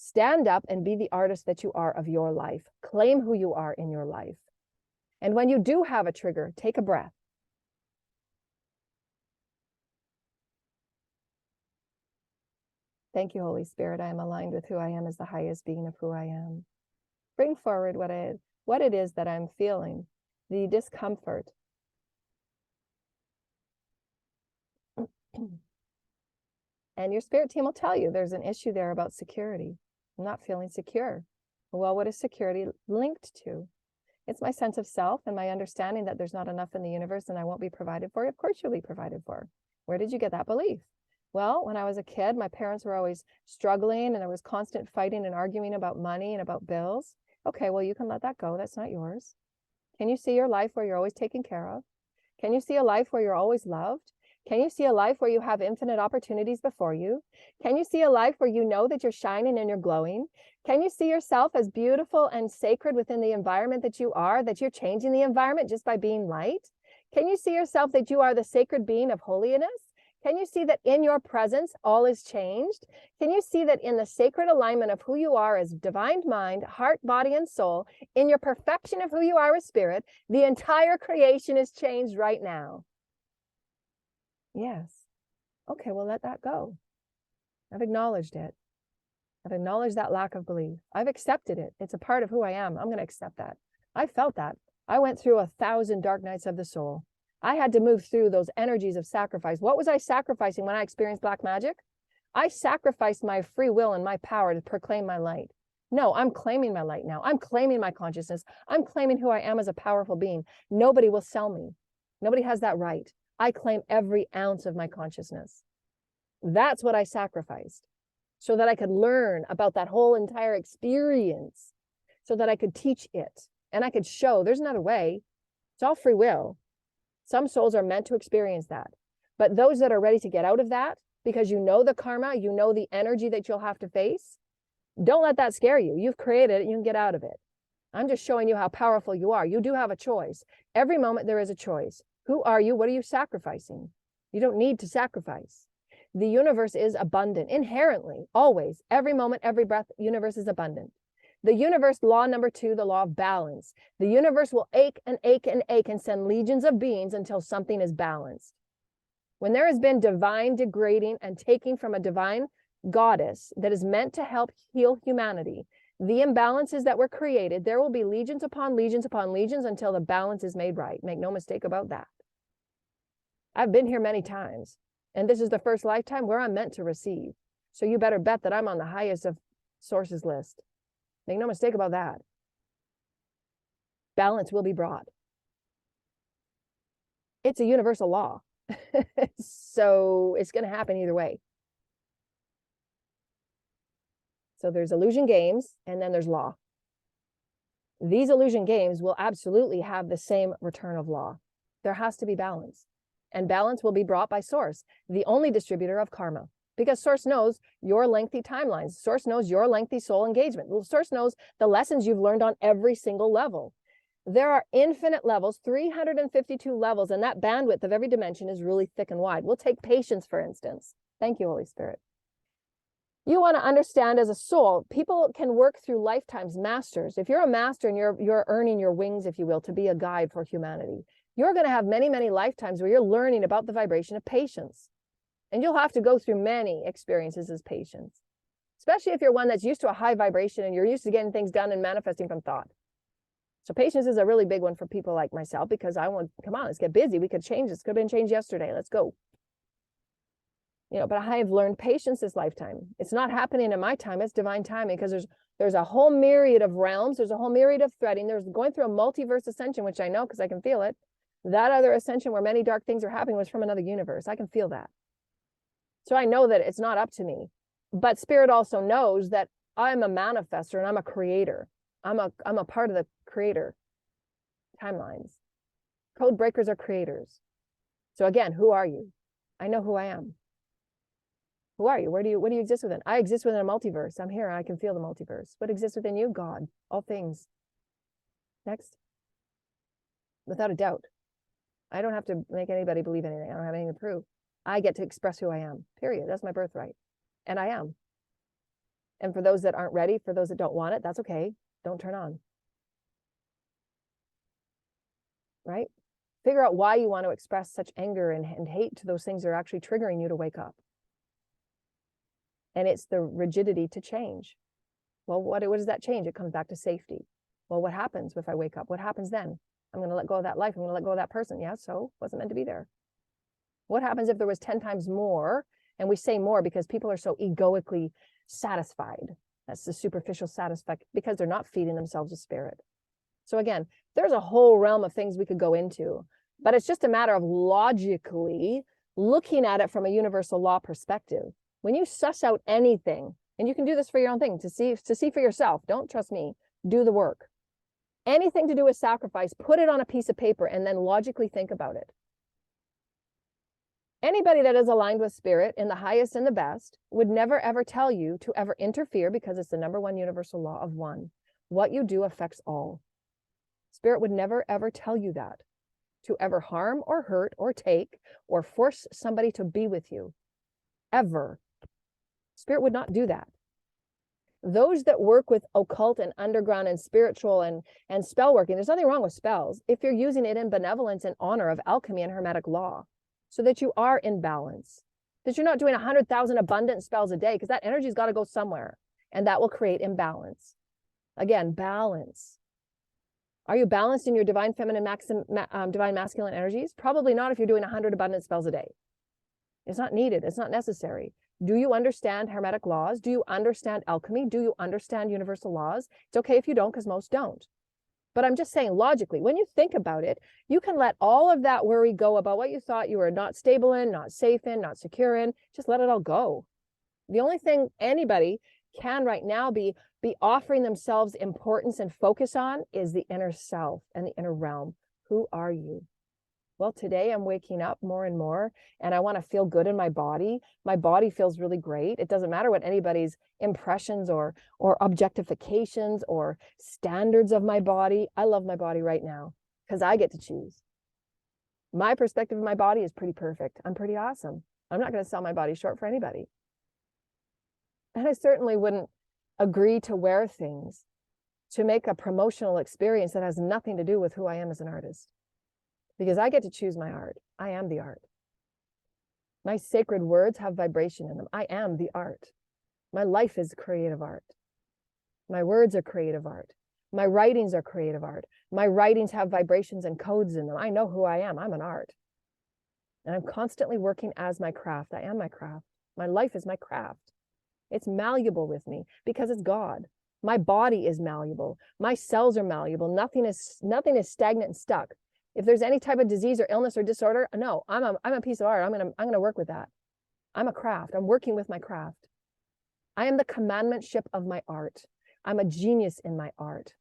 Stand up and be the artist that you are of your life. Claim who you are in your life. And when you do have a trigger, take a breath. Thank you, Holy Spirit. I am aligned with who I am as the highest being of who I am. Bring forward what it is that I'm feeling, the discomfort. And your spirit team will tell you there's an issue there about security. I'm not feeling secure. Well, what is security linked to? It's my sense of self and my understanding that there's not enough in the universe and I won't be provided for. Of course you'll be provided for. Where did you get that belief? Well, when I was a kid, my parents were always struggling and there was constant fighting and arguing about money and about bills. Okay, well, you can let that go. That's not yours. Can you see your life where you're always taken care of? Can you see a life where you're always loved? Can you see a life where you have infinite opportunities before you? Can you see a life where you know that you're shining and you're glowing? Can you see yourself as beautiful and sacred within the environment that you are, that you're changing the environment just by being light? Can you see yourself that you are the sacred being of holiness? Can you see that in your presence, all is changed? Can you see that in the sacred alignment of who you are as divine mind, heart, body, and soul, in your perfection of who you are as spirit, the entire creation is changed right now? Yes. Okay, well, let that go. I've acknowledged it. I've acknowledged that lack of belief. I've accepted it. It's a part of who I am. I'm going to accept that. I felt that. I went through 1,000 dark nights of the soul. I had to move through those energies of sacrifice. What was I sacrificing when I experienced black magic? I sacrificed my free will and my power to proclaim my light. No, I'm claiming my light now. I'm claiming my consciousness. I'm claiming who I am as a powerful being. Nobody will sell me. Nobody has that right. I claim every ounce of my consciousness. That's what I sacrificed so that I could learn about that whole entire experience, so that I could teach it and I could show there's another way. It's all free will. Some souls are meant to experience that. But those that are ready to get out of that, because you know the karma, you know the energy that you'll have to face, don't let that scare you. You've created it, you can get out of it. I'm just showing you how powerful you are. You do have a choice. Every moment there is a choice. Who are you? What are you sacrificing? You don't need to sacrifice. The universe is abundant, inherently, always. Every moment, every breath, universe is abundant. The universe, law number 2, the law of balance. The universe will ache and ache and ache and send legions of beings until something is balanced. When there has been divine degrading and taking from a divine goddess that is meant to help heal humanity, the imbalances that were created, there will be legions upon legions upon legions until the balance is made right. Make no mistake about that. I've been here many times, and this is the first lifetime where I'm meant to receive. So you better bet that I'm on the highest of sources list. Make no mistake about that. Balance will be brought. It's a universal law. So it's going to happen either way. So there's illusion games, and then there's law. These illusion games will absolutely have the same return of law. There has to be balance. And balance will be brought by Source, the only distributor of karma. Because Source knows your lengthy timelines. Source knows your lengthy soul engagement. Source knows the lessons you've learned on every single level. There are infinite levels, 352 levels, and that bandwidth of every dimension is really thick and wide. We'll take patience, for instance. Thank you, Holy Spirit. You want to understand as a soul, people can work through lifetimes, masters. If you're a master and you're earning your wings, if you will, to be a guide for humanity, you're going to have many, many lifetimes where you're learning about the vibration of patience. And you'll have to go through many experiences as patience, especially if you're one that's used to a high vibration and you're used to getting things done and manifesting from thought. So patience is a really big one for people like myself, because I want, come on, let's get busy. We could change this. Could have been changed yesterday. Let's go. You know, but I have learned patience this lifetime. It's not happening in my time. It's divine timing, because there's a whole myriad of realms. There's a whole myriad of threading. There's going through a multiverse ascension, which I know because I can feel it. That other ascension where many dark things are happening was from another universe. I can feel that. So I know that it's not up to me. But Spirit also knows that I'm a manifester and I'm a creator. I'm a part of the creator timelines. Code breakers are creators. So again, who are you? I know who I am. Who are you? What do you exist within? I exist within a multiverse. I'm here. I can feel the multiverse. What exists within you? God, all things. Next. Without a doubt. I don't have to make anybody believe anything. I don't have anything to prove. I get to express who I am, period. That's my birthright. And I am. And for those that aren't ready, for those that don't want it, that's okay. Don't turn on. Right? Figure out why you want to express such anger and hate to those things that are actually triggering you to wake up. And it's the rigidity to change. Well, what does that change? It comes back to safety. Well, what happens if I wake up? What happens then? I'm going to let go of that life. I'm going to let go of that person. Yeah, so wasn't meant to be there. What happens if there was 10 times more? And we say more because people are so egoically satisfied. That's the superficial satisfaction because they're not feeding themselves with spirit. So again, there's a whole realm of things we could go into, but it's just a matter of logically looking at it from a universal law perspective. When you suss out anything, and you can do this for your own thing, to see for yourself, don't trust me, do the work. Anything to do with sacrifice, put it on a piece of paper and then logically think about it. Anybody that is aligned with spirit in the highest and the best would never ever tell you to ever interfere because it's the #1 universal law of one. What you do affects all. Spirit would never ever tell you that, to ever harm or hurt or take or force somebody to be with you. Ever. Spirit would not do that. Those that work with occult and underground and spiritual and spell working, there's nothing wrong with spells if you're using it in benevolence and honor of alchemy and hermetic law, so that you are in balance, that you're not doing 100,000 abundant spells a day, because that energy's got to go somewhere, and that will create imbalance. Again, balance. Are you balanced in your divine feminine, divine masculine energies? Probably not if you're doing 100 abundant spells a day. It's not needed. It's not necessary. Do you understand hermetic laws? Do you understand alchemy? Do you understand universal laws? It's okay if you don't, because most don't. But I'm just saying logically, when you think about it, you can let all of that worry go about what you thought you were not stable in, not safe in, not secure in. Just let it all go. The only thing anybody can right now be offering themselves importance and focus on is the inner self and the inner realm. Who are you? Well, today I'm waking up more and more, and I want to feel good in my body. My body feels really great. It doesn't matter what anybody's impressions or objectifications or standards of my body. I love my body right now because I get to choose. My perspective of my body is pretty perfect. I'm pretty awesome. I'm not going to sell my body short for anybody. And I certainly wouldn't agree to wear things to make a promotional experience that has nothing to do with who I am as an artist. Because I get to choose my art. I am the art. My sacred words have vibration in them. I am the art. My life is creative art. My words are creative art. My writings are creative art. My writings have vibrations and codes in them. I know who I am. I'm an art. And I'm constantly working as my craft. I am my craft. My life is my craft. It's malleable with me because it's God. My body is malleable. My cells are malleable. Nothing is stagnant and stuck. If there's any type of disease or illness or disorder, no, I'm a piece of art. I'm gonna work with that. I'm a craft. I'm working with my craft. I am the commandmentship of my art. I'm a genius in my art.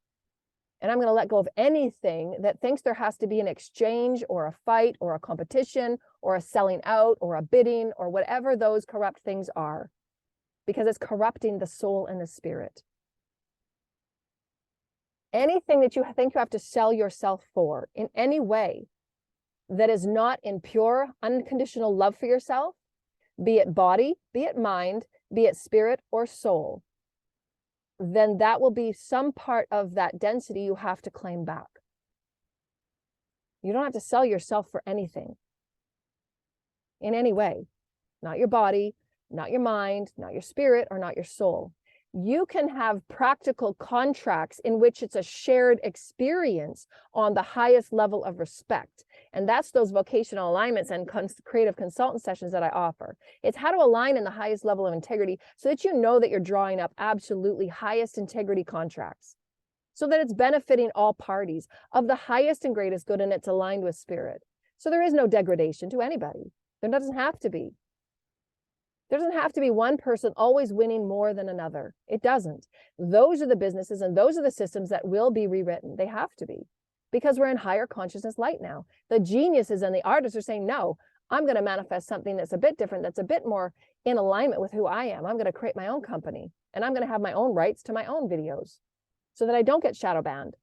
And I'm gonna let go of anything that thinks there has to be an exchange or a fight or a competition or a selling out or a bidding or whatever those corrupt things are, because it's corrupting the soul and the spirit. Anything that you think you have to sell yourself for in any way that is not in pure, unconditional love for yourself, be it body, be it mind, be it spirit or soul, then that will be some part of that density you have to claim back. You don't have to sell yourself for anything in any way. Not your body, not your mind, not your spirit, or not your soul. You can have practical contracts in which it's a shared experience on the highest level of respect. And that's those vocational alignments and creative consultant sessions that I offer. It's how to align in the highest level of integrity so that you know that you're drawing up absolutely highest integrity contracts, so that it's benefiting all parties of the highest and greatest good, and it's aligned with spirit. So there is no degradation to anybody. There doesn't have to be. There doesn't have to be one person always winning more than another. It doesn't. Those are the businesses and those are the systems that will be rewritten. They have to be, because we're in higher consciousness light now. The geniuses and the artists are saying, no, I'm going to manifest something that's a bit different, that's a bit more in alignment with who I am. I'm going to create my own company, and I'm going to have my own rights to my own videos so that I don't get shadow banned.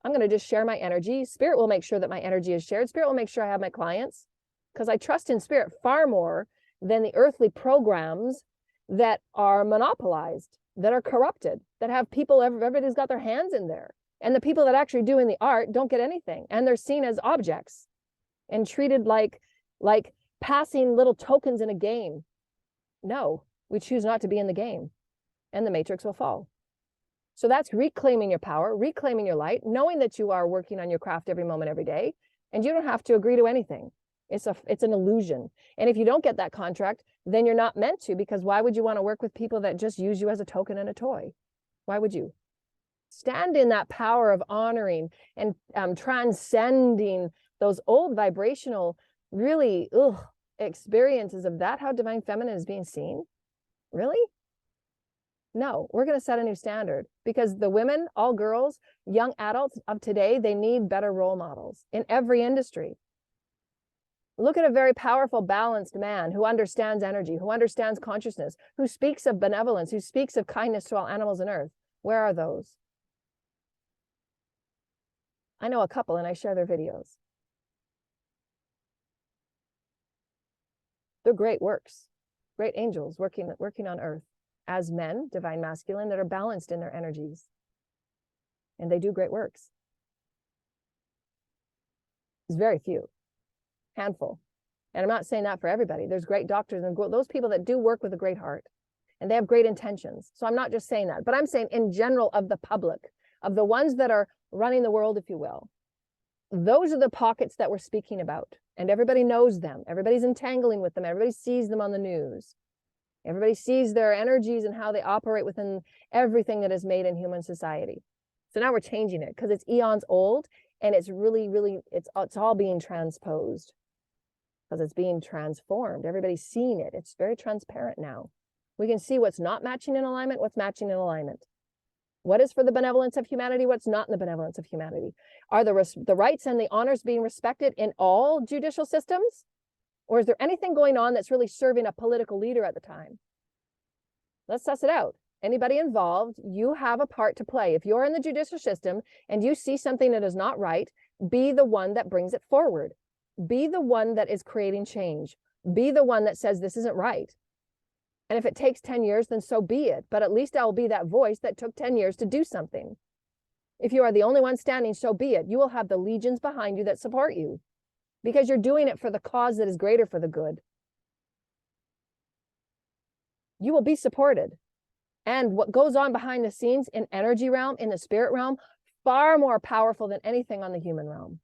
I'm going to just share my energy. Spirit will make sure that my energy is shared. Spirit will make sure I have my clients, because I trust in spirit far more than the earthly programs that are monopolized, that are corrupted, that have people, everybody's got their hands in there. And the people that actually doing the art don't get anything. And they're seen as objects and treated like passing little tokens in a game. No, we choose not to be in the game, and the matrix will fall. So that's reclaiming your power, reclaiming your light, knowing that you are working on your craft every moment, every day, and you don't have to agree to anything. It's an illusion. And if you don't get that contract, then you're not meant to, because why would you want to work with people that just use you as a token and a toy? Why would you? Stand in that power of honoring and transcending those old vibrational, really experiences of that, how divine feminine is being seen. Really? No, we're going to set a new standard, because the women, all girls, young adults of today, they need better role models in every industry. Look at a very powerful, balanced man who understands energy, who understands consciousness, who speaks of benevolence, who speaks of kindness to all animals on earth. Where are those? I know a couple, and I share their videos. They're great works, great angels working on earth as men, divine masculine, that are balanced in their energies. And they do great works. There's very few. Handful. And I'm not saying that for everybody. There's great doctors and those people that do work with a great heart, and they have great intentions. So I'm not just saying that, but I'm saying in general of the public, of the ones that are running the world, if you will. Those are the pockets that we're speaking about, and everybody knows them. Everybody's entangling with them. Everybody sees them on the news. Everybody sees their energies and how they operate within everything that is made in human society. So now we're changing it, because it's eons old, and it's really, really, it's all being transposed, because it's being transformed. Everybody's seeing it. It's very transparent now. We can see what's not matching in alignment, what's matching in alignment. What is for the benevolence of humanity, what's not in the benevolence of humanity? Are the rights and the honors being respected in all judicial systems? Or is there anything going on that's really serving a political leader at the time? Let's suss it out. Anybody involved, you have a part to play. If you're in the judicial system and you see something that is not right, be the one that brings it forward. Be the one that is creating change. Be the one that says this isn't right. And if it takes 10 years, then so be it. But at least I will be that voice that took 10 years to do something. If you are the only one standing, so be it. You will have the legions behind you that support you, because you're doing it for the cause that is greater for the good. You will be supported. And what goes on behind the scenes in energy realm, in the spirit realm, far more powerful than anything on the human realm.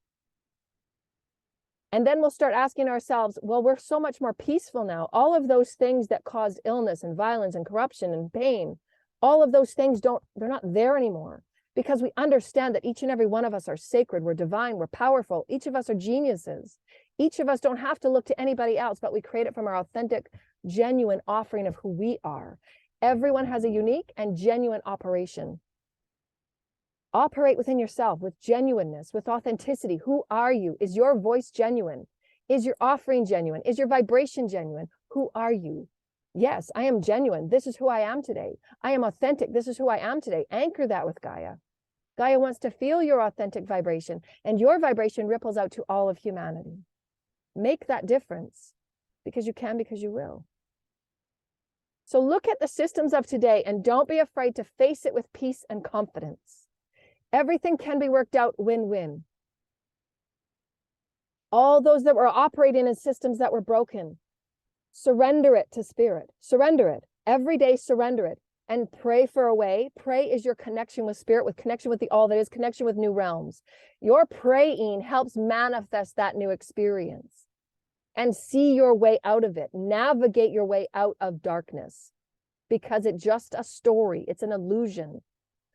And then we'll start asking ourselves, well, we're so much more peaceful now. All of those things that caused illness and violence and corruption and pain, all of those things they're not there anymore, because we understand that each and every one of us are sacred, we're divine, we're powerful. Each of us are geniuses. Each of us don't have to look to anybody else, but we create it from our authentic, genuine offering of who we are. Everyone has a unique and genuine operation. Operate within yourself with genuineness, with authenticity. Who are you? Is your voice genuine? Is your offering genuine? Is your vibration genuine? Who are you? Yes, I am genuine. This is who I am today. I am authentic. This is who I am today. Anchor that with Gaia. Gaia wants to feel your authentic vibration, and your vibration ripples out to all of humanity. Make that difference, because you can, because you will. So look at the systems of today, and don't be afraid to face it with peace and confidence. Everything can be worked out win-win. All those that were operating in systems that were broken, surrender it to spirit. Surrender it. Every day, surrender it. And pray for a way. Pray is your connection with spirit, with connection with the all that is, connection with new realms. Your praying helps manifest that new experience. And see your way out of it. Navigate your way out of darkness. Because it's just a story. It's an illusion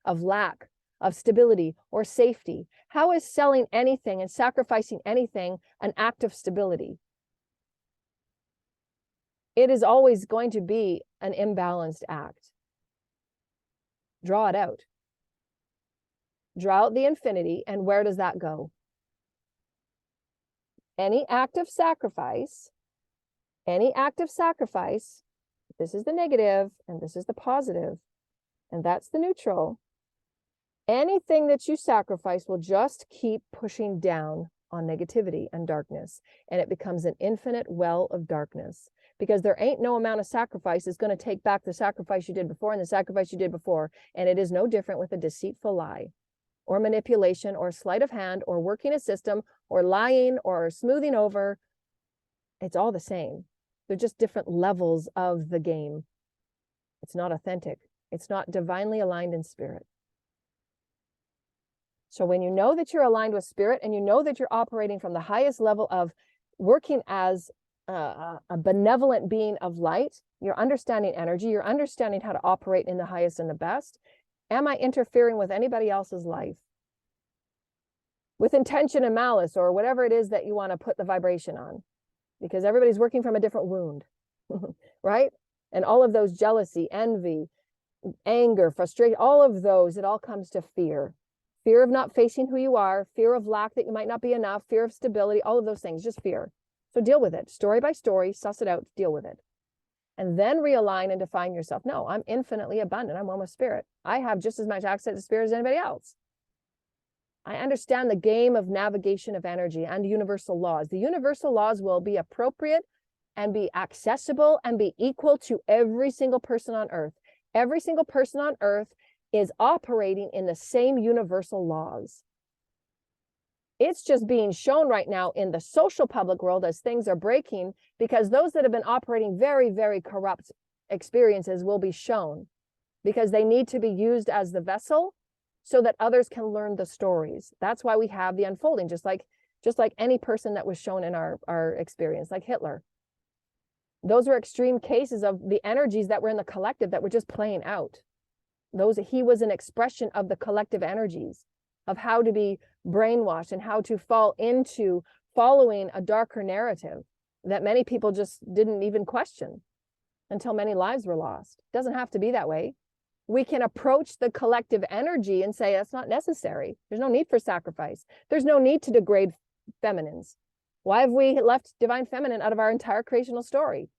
of lack, of stability or safety. How is selling anything and sacrificing anything an act of stability? it is always going to be an imbalanced act. Draw it out. Draw out the infinity, and where does that go? Any act of sacrifice, this is the negative and this is the positive, and that's the neutral. Anything that you sacrifice will just keep pushing down on negativity and darkness, and it becomes an infinite well of darkness, because there ain't no amount of sacrifice is going to take back the sacrifice you did before and the sacrifice you did before. And it is no different with a deceitful lie or manipulation or sleight of hand or working a system or lying or smoothing over. It's all the same. They're just different levels of the game. It's not authentic. It's not divinely aligned in spirit. So when you know that you're aligned with spirit and you know that you're operating from the highest level of working as a benevolent being of light, you're understanding energy, you're understanding how to operate in the highest and the best. Am I interfering with anybody else's life with intention and malice, or whatever it is that you want to put the vibration on? Because everybody's working from a different wound, right? And all of those jealousy, envy, anger, frustration, all of those, it all comes to fear. Fear of not facing who you are, fear of lack, that you might not be enough, fear of stability, all of those things, just fear. So deal with it, story by story, suss it out, deal with it. And then realign and define yourself. No, I'm infinitely abundant. I'm one with spirit. I have just as much access to spirit as anybody else. I understand the game of navigation of energy and universal laws. The universal laws will be appropriate and be accessible and be equal to every single person on earth. Every single person on earth is operating in the same universal laws. It's just being shown right now in the social public world as things are breaking, because those that have been operating very, very corrupt experiences will be shown, because they need to be used as the vessel so that others can learn the stories. That's why we have the unfolding, just like any person that was shown in our experience, like Hitler. Those were extreme cases of the energies that were in the collective that were just playing out. He was an expression of the collective energies of how to be brainwashed and how to fall into following a darker narrative that many people just didn't even question until many lives were lost. It doesn't have to be that way. We can approach the collective energy and say, that's not necessary. There's no need for sacrifice. There's no need to degrade feminines. Why have we left divine feminine out of our entire creational story?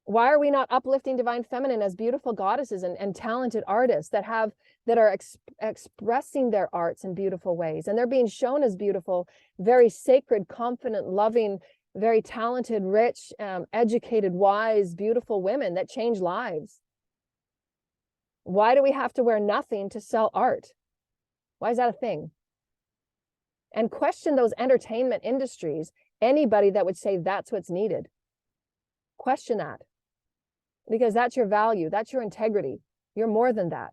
Why are we not uplifting divine feminine as beautiful goddesses and talented artists that are expressing their arts in beautiful ways, and they're being shown as beautiful, very sacred, confident, loving, very talented, rich, educated, wise, beautiful women that change lives? Why do we have to wear nothing to sell art? Why is that a thing? And question those entertainment industries, anybody that would say that's what's needed. Question that. Because that's your value, that's your integrity. You're more than that.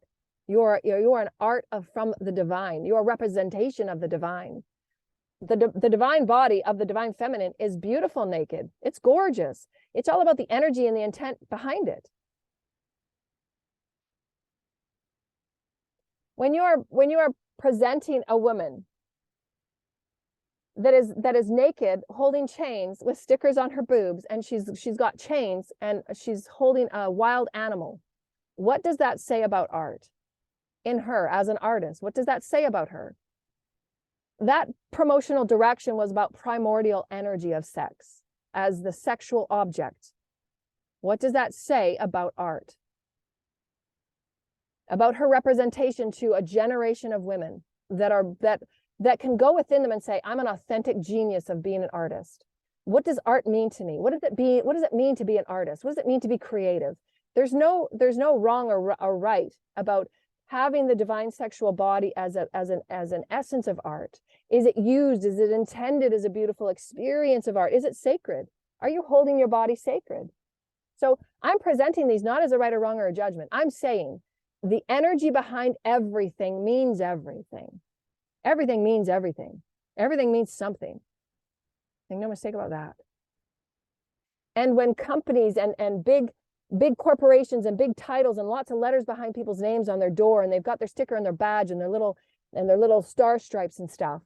You're an art from the divine. You're a representation of the divine. The divine body of the divine feminine is beautiful naked. It's gorgeous. It's all about the energy and the intent behind it. When you are presenting a woman that is naked, holding chains with stickers on her boobs, and she's got chains and she's holding a wild animal, what does that say about art? In her as an artist, what does that say about her? That promotional direction was about primordial energy of sex as the sexual object. What does that say about art? About her representation to a generation of women that can go within them and say, I'm an authentic genius of being an artist. What does art mean to me? What does it mean to be an artist? What does it mean to be creative? There's no wrong or right about having the divine sexual body as an essence of art. Is it used? Is it intended as a beautiful experience of art? Is it sacred? Are you holding your body sacred? So I'm presenting these not as a right or wrong or a judgment. I'm saying the energy behind everything means everything. Everything means everything. Everything means something. Make no mistake about that. And when companies and big corporations and big titles and lots of letters behind people's names on their door, and they've got their sticker and their badge and their little star stripes and stuff,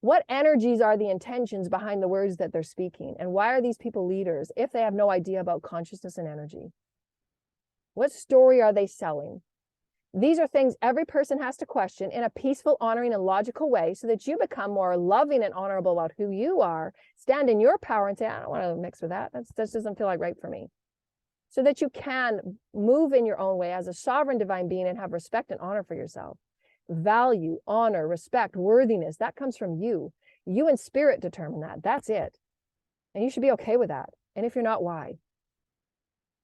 What energies are the intentions behind the words that they're speaking? And why are these people leaders if they have no idea about consciousness and energy? What story are they selling? These are things every person has to question in a peaceful, honoring, and logical way so that you become more loving and honorable about who you are, stand in your power and say, I don't want to mix with that. That doesn't feel like right for me. So that you can move in your own way as a sovereign divine being and have respect and honor for yourself. Value, honor, respect, worthiness, that comes from you. You and spirit determine that. That's it. And you should be okay with that. And if you're not, why?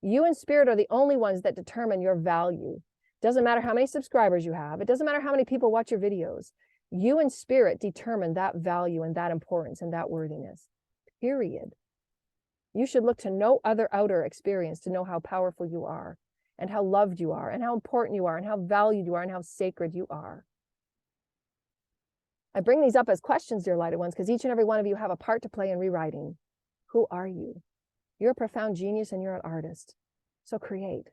You and spirit are the only ones that determine your value. Doesn't matter how many subscribers you have. It doesn't matter how many people watch your videos. You and spirit determine that value and that importance and that worthiness, period. You should look to no other outer experience to know how powerful you are and how loved you are and how important you are and how valued you are and how sacred you are. I bring these up as questions, dear lighted ones, because each and every one of you have a part to play in rewriting. Who are you? You're a profound genius and you're an artist. So create.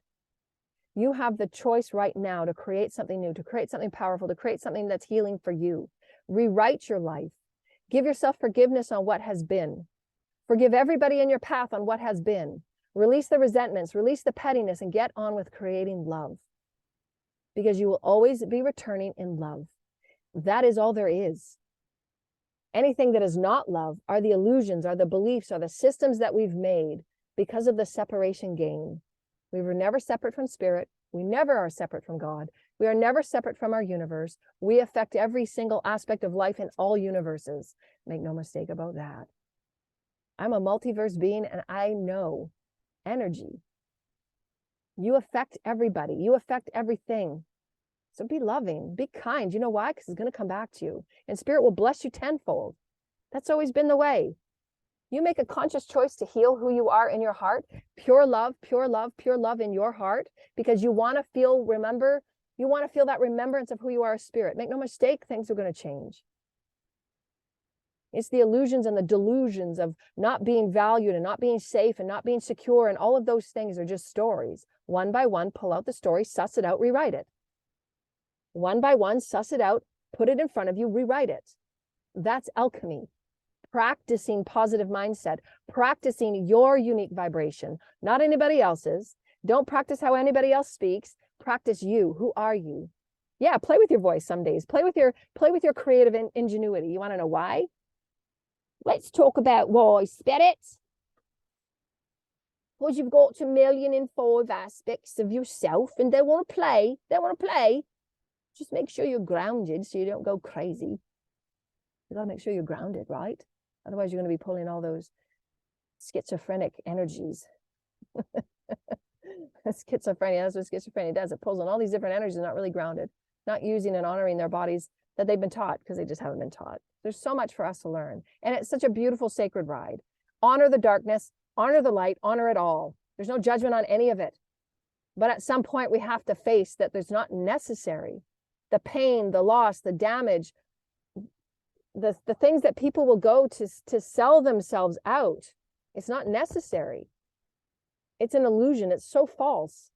You have the choice right now to create something new, to create something powerful, to create something that's healing for you. Rewrite your life. Give yourself forgiveness on what has been. Forgive everybody in your path on what has been. Release the resentments, release the pettiness, and get on with creating love. Because you will always be returning in love. That is all there is. Anything that is not love are the illusions, are the beliefs, are the systems that we've made because of the separation game. We were never separate from spirit. We never are separate from God. We are never separate from our universe. We affect every single aspect of life in all universes. Make no mistake about that. I'm a multiverse being and I know energy. You affect everybody. You affect everything. So be loving, be kind. You know why? Because it's going to come back to you. And spirit will bless you tenfold. That's always been the way. You make a conscious choice to heal who you are in your heart. Pure love, pure love, pure love in your heart. Because you want to feel, you want to feel that remembrance of who you are as spirit. Make no mistake, things are going to change. It's the illusions and the delusions of not being valued and not being safe and not being secure. And all of those things are just stories. One by one, pull out the story, suss it out, rewrite it. One by one, suss it out, put it in front of you, rewrite it. That's alchemy. Practicing positive mindset, practicing your unique vibration, not anybody else's. Don't practice how anybody else speaks. Practice you. Who are you? Yeah, play with your voice some days. Play with your creative ingenuity. You want to know why? Let's talk about why, spirit. Because you've got 1,000,005 aspects of yourself and they want to play. They want to play. Just make sure you're grounded so you don't go crazy. You got to make sure you're grounded, right? Otherwise, you're going to be pulling all those schizophrenic energies. Schizophrenia, that's what schizophrenia does. It pulls on all these different energies and not really grounded, not using and honoring their bodies that they've been taught because they just haven't been taught. There's so much for us to learn. And it's such a beautiful, sacred ride. Honor the darkness, honor the light, honor it all. There's no judgment on any of it. But at some point, we have to face that there's not necessary. The pain, the loss, the damage, the things that people will go to sell themselves out. It's not necessary. It's an illusion. It's so false.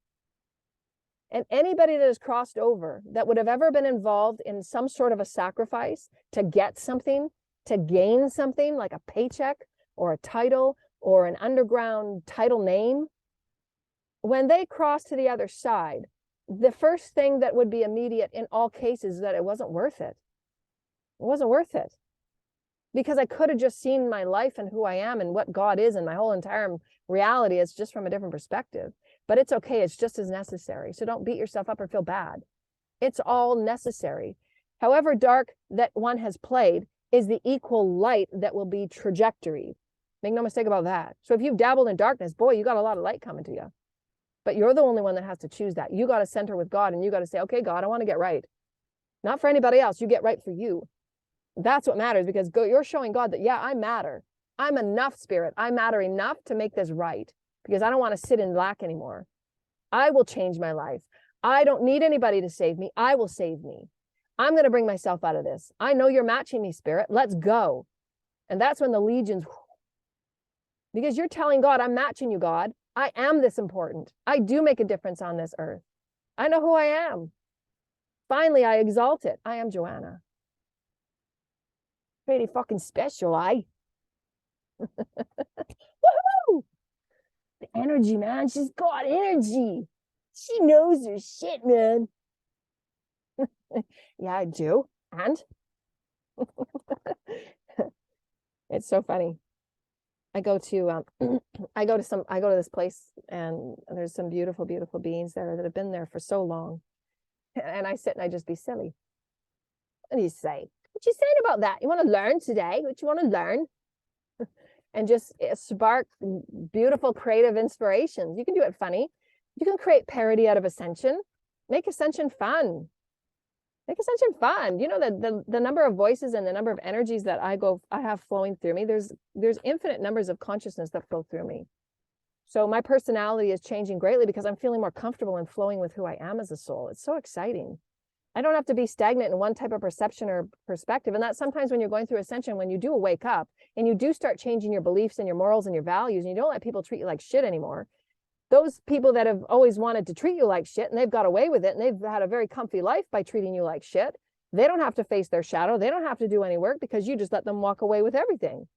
And anybody that has crossed over that would have ever been involved in some sort of a sacrifice to get something, to gain something like a paycheck or a title or an underground title name, when they cross to the other side, the first thing that would be immediate in all cases is that it wasn't worth it. It wasn't worth it. Because I could have just seen my life and who I am and what God is and my whole entire reality is just from a different perspective. But it's okay. It's just as necessary. So don't beat yourself up or feel bad. It's all necessary. However dark that one has played is the equal light that will be trajectory. Make no mistake about that. So if you've dabbled in darkness, boy, you got a lot of light coming to you. But you're the only one that has to choose that. You got to center with God and you got to say, okay, God, I want to get right. Not for anybody else. You get right for you. That's what matters because you're showing God that, yeah, I matter. I'm enough, spirit. I matter enough to make this right because I don't want to sit in lack anymore. I will change my life. I don't need anybody to save me. I will save me. I'm going to bring myself out of this. I know you're matching me, spirit. Let's go. And that's when the legions, because you're telling God, I'm matching you, God. I am this important. I do make a difference on this earth. I know who I am. Finally, I exalt it. I am Joanna. Pretty fucking special, eh? Woohoo! The energy, man. She's got energy. She knows her shit, man. Yeah, I do. And it's so funny. I go to I go to this place, and there's some beautiful, beautiful beings there that have been there for so long. And I sit and I just be silly. And you say, what you saying about that? You want to learn today? What you want to learn? And just spark beautiful creative inspirations. You can do it funny. You can create parody out of Ascension. Make Ascension fun. Make Ascension fun. You know, the number of voices and the number of energies that I have flowing through me. There's infinite numbers of consciousness that flow through me. So my personality is changing greatly because I'm feeling more comfortable in flowing with who I am as a soul. It's so exciting. I don't have to be stagnant in one type of perception or perspective. And that sometimes when you're going through Ascension, when you do wake up and you do start changing your beliefs and your morals and your values, and you don't let people treat you like shit anymore, those people that have always wanted to treat you like shit and they've got away with it and they've had a very comfy life by treating you like shit, they don't have to face their shadow. They don't have to do any work because you just let them walk away with everything.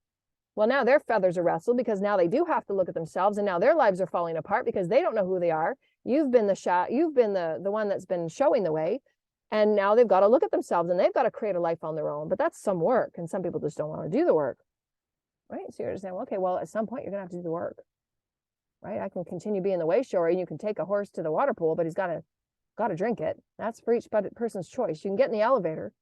Well, now their feathers are rustled because now they do have to look at themselves, and now their lives are falling apart because they don't know who they are. You've been the one that's been showing the way. And now they've got to look at themselves and they've got to create a life on their own. But that's some work. And some people just don't want to do the work. Right? So you're just saying, well, okay, well, at some point you're going to have to do the work. Right? I can continue being the way shower and you can take a horse to the water pool, but he's got to drink it. That's for each person's choice. You can get in the elevator.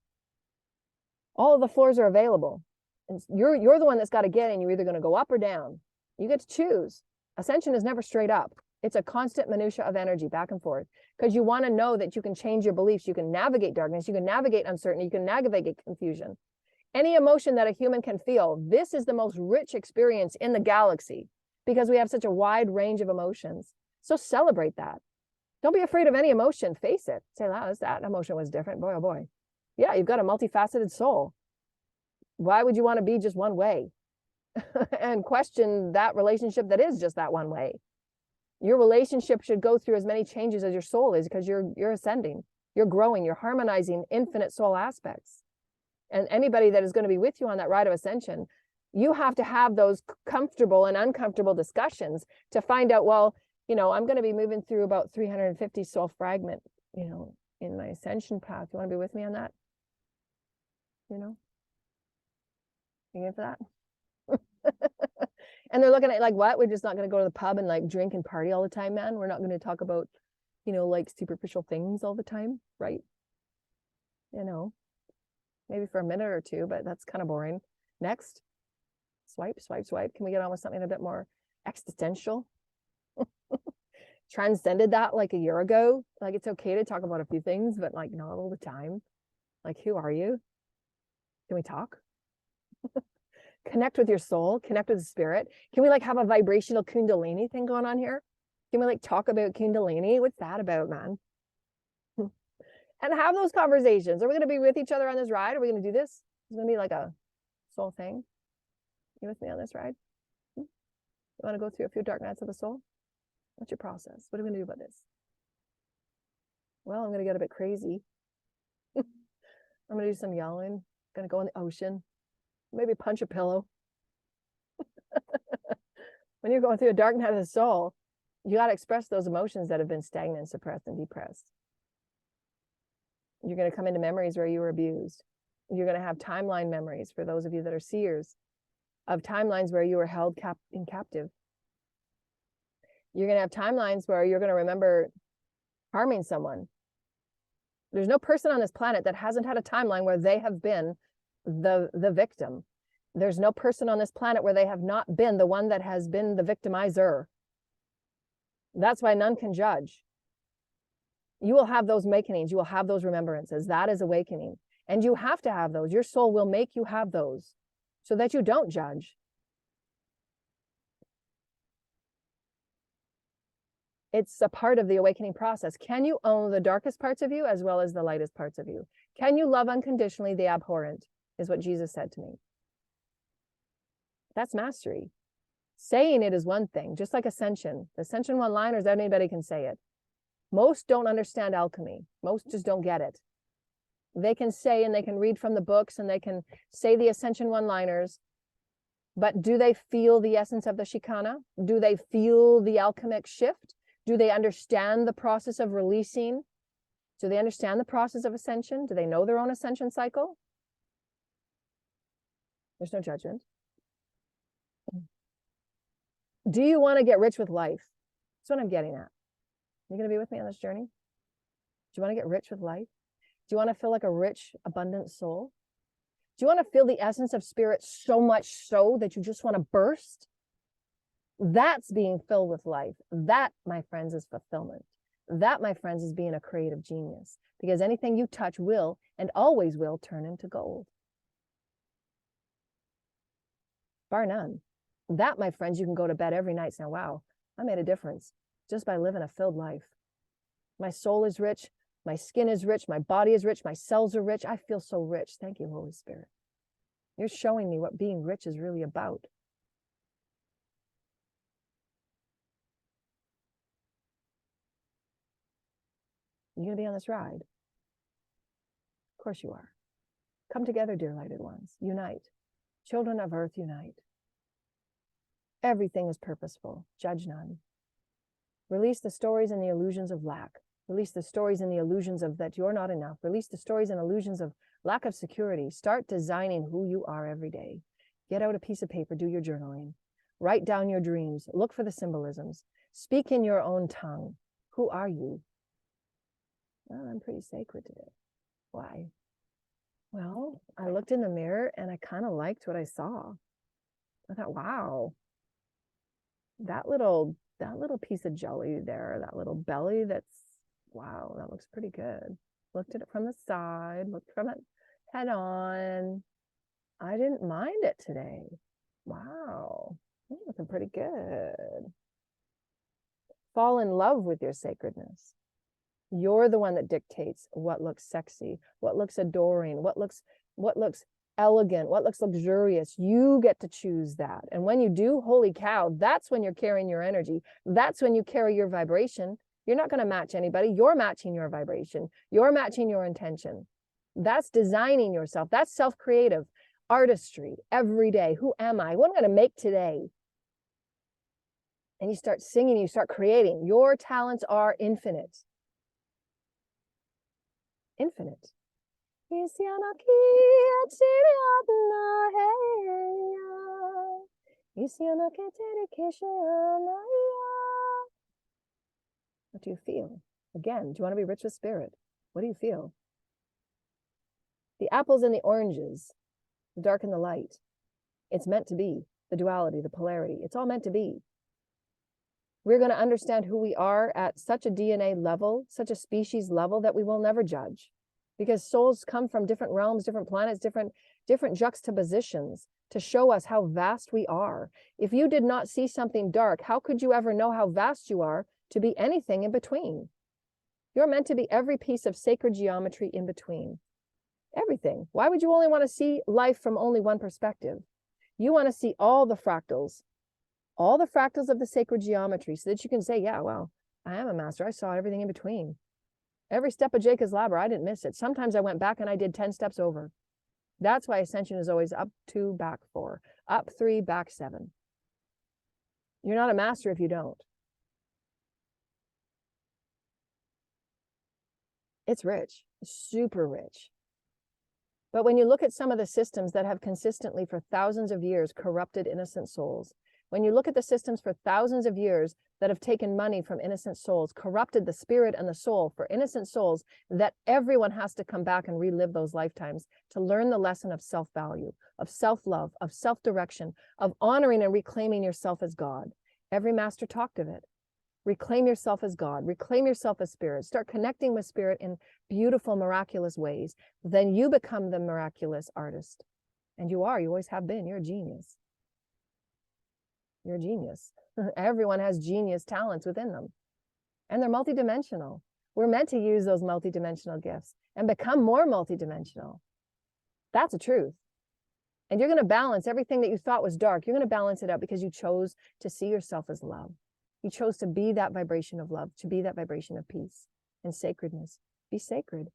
All of the floors are available. And you're the one that's got to get in. You're either going to go up or down. You get to choose. Ascension is never straight up. It's a constant minutia of energy back and forth, because you want to know that you can change your beliefs. You can navigate darkness. You can navigate uncertainty. You can navigate confusion. Any emotion that a human can feel, this is the most rich experience in the galaxy because we have such a wide range of emotions. So celebrate that. Don't be afraid of any emotion. Face it. Say, wow, that emotion was different. Boy, oh boy. Yeah, you've got a multifaceted soul. Why would you want to be just one way? And question that relationship that is just that one way? Your relationship should go through as many changes as your soul is, because you're ascending, you're growing, you're harmonizing infinite soul aspects. And anybody that is going to be with you on that ride of ascension, you have to have those comfortable and uncomfortable discussions to find out, well, you know, I'm going to be moving through about 350 soul fragment, you know, in my ascension path. You want to be with me on that? You know, you in for that? And they're looking at like, what? We're just not going to go to the pub and like drink and party all the time, man. We're not going to talk about, you know, like superficial things all the time, right? You know, maybe for a minute or two, but that's kind of boring. Next, swipe, swipe, swipe. Can we get on with something a bit more existential? Transcended that like a year ago. Like, it's okay to talk about a few things, but like not all the time. Like, who are you? Can we talk? Connect with your soul, connect with the spirit. Can we like have a vibrational kundalini thing going on here? Can we like talk about kundalini? What's that about, man? And have those conversations. Are we going to be with each other on this ride? Are we going to do this? It's going to be like a soul thing. You with me on this ride? You want to go through a few dark nights of the soul? What's your process? What are we going to do about this? Well, I'm going to get a bit crazy. I'm going to do some yelling. I'm going to go in the ocean. Maybe punch a pillow. When you're going through a dark night of the soul, you got to express those emotions that have been stagnant, suppressed, and depressed. You're going to come into memories where you were abused. You're going to have timeline memories, for those of you that are seers, of timelines where you were held captive. You're going to have timelines where you're going to remember harming someone. There's no person on this planet that hasn't had a timeline where they have been the victim. There's no person on this planet where they have not been the one that has been the victimizer. That's why none can judge. You will have those awakenings. You will have those remembrances. That is awakening. And you have to have those. Your soul will make you have those so that you don't judge. It's a part of the awakening process. Can you own the darkest parts of you as well as the lightest parts of you? Can you love unconditionally the abhorrent, is what Jesus said to me. That's mastery. Saying it is one thing, just like Ascension. The Ascension one-liners, anybody can say it. Most don't understand alchemy. Most just don't get it. They can say and they can read from the books and they can say the Ascension one-liners, but do they feel the essence of the Shikana? Do they feel the alchemic shift? Do they understand the process of releasing? Do they understand the process of ascension? Do they know their own ascension cycle? There's no judgment. Do you want to get rich with life? That's what I'm getting at. You going to be with me on this journey? Do you want to get rich with life? Do you want to feel like a rich, abundant soul? Do you want to feel the essence of spirit so much so that you just want to burst? That's being filled with life. That, my friends, is fulfillment. That, my friends, is being a creative genius. Because anything you touch will and always will turn into gold. Bar none. That, my friends, you can go to bed every night saying, wow, I made a difference just by living a filled life. My soul is rich. My skin is rich. My body is rich. My cells are rich. I feel so rich. Thank you, Holy Spirit. You're showing me what being rich is really about. You going to be on this ride? Of course you are. Come together, dear lighted ones. Unite. Children of earth, unite. Everything is purposeful. Judge none. Release the stories and the illusions of lack. Release the stories and the illusions of that you're not enough. Release the stories and illusions of lack of security. Start designing who you are every day. Get out a piece of paper, do your journaling. Write down your dreams. Look for the symbolisms. Speak in your own tongue. Who are you? Well, I'm pretty sacred today. Why? Well, I looked in the mirror and I kind of liked what I saw. I thought, wow, that little piece of jelly there, that little belly, wow, that looks pretty good. Looked at it from the side, looked from it head on. I didn't mind it today. Wow, I'm looking pretty good. Fall in love with your sacredness. You're the one that dictates what looks sexy, what looks adoring, what looks elegant, what looks luxurious. You get to choose that. And when you do, holy cow, that's when you're carrying your energy. That's when you carry your vibration. You're not going to match anybody. You're matching your vibration. You're matching your intention. That's designing yourself. That's self-creative artistry every day. Who am I? What am I going to make today? And you start singing, you start creating. Your talents are infinite. Infinite. What do you feel? Again, do you want to be rich with spirit? What do you feel? The apples and the oranges, the dark and the light. It's meant to be. The duality, the polarity. It's all meant to be. We're going to understand who we are at such a DNA level, such a species level, that we will never judge. Because souls come from different realms, different planets, different juxtapositions to show us how vast we are. If you did not see something dark, how could you ever know how vast you are to be anything in between? You're meant to be every piece of sacred geometry in between. Everything. Why would you only want to see life from only one perspective? You want to see all the fractals of the sacred geometry, so that you can say, yeah, well, I am a master. I saw everything in between. Every step of Jacob's ladder, I didn't miss it. Sometimes I went back and I did 10 steps over. That's why Ascension is always up 2, back 4, up 3, back 7. You're not a master if you don't. It's rich, super rich. But when you look at some of the systems that have consistently for thousands of years corrupted innocent souls, when you look at the systems for thousands of years that have taken money from innocent souls, corrupted the spirit and the soul for innocent souls, that everyone has to come back and relive those lifetimes to learn the lesson of self-value, of self-love, of self-direction, of honoring and reclaiming yourself as God. Every master talked of it. Reclaim yourself as God, reclaim yourself as spirit, start connecting with spirit in beautiful, miraculous ways. Then you become the miraculous artist. And you always have been. You're a genius. You're a genius. Everyone has genius talents within them. And they're multidimensional. We're meant to use those multidimensional gifts and become more multidimensional. That's the truth. And you're going to balance everything that you thought was dark. You're going to balance it out because you chose to see yourself as love. You chose to be that vibration of love, to be that vibration of peace and sacredness. Be sacred.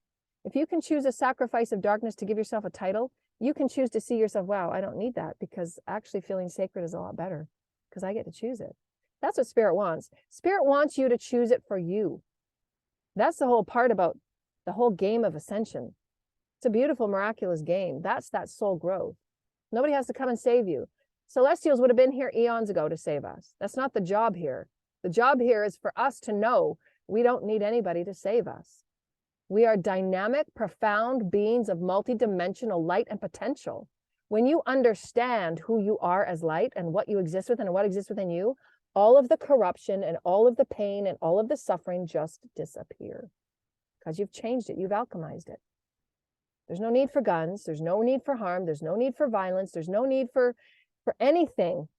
If you can choose a sacrifice of darkness to give yourself a title, you can choose to see yourself, wow, I don't need that, because actually feeling sacred is a lot better because I get to choose it. That's what Spirit wants. Spirit wants you to choose it for you. That's the whole part about the whole game of Ascension. It's a beautiful, miraculous game. That's that soul growth. Nobody has to come and save you. Celestials would have been here eons ago to save us. That's not the job here. The job here is for us to know we don't need anybody to save us. We are dynamic, profound beings of multidimensional light and potential. When you understand who you are as light and what you exist within and what exists within you, all of the corruption and all of the pain and all of the suffering just disappear because you've changed it. You've alchemized it. There's no need for guns. There's no need for harm. There's no need for violence. There's no need for anything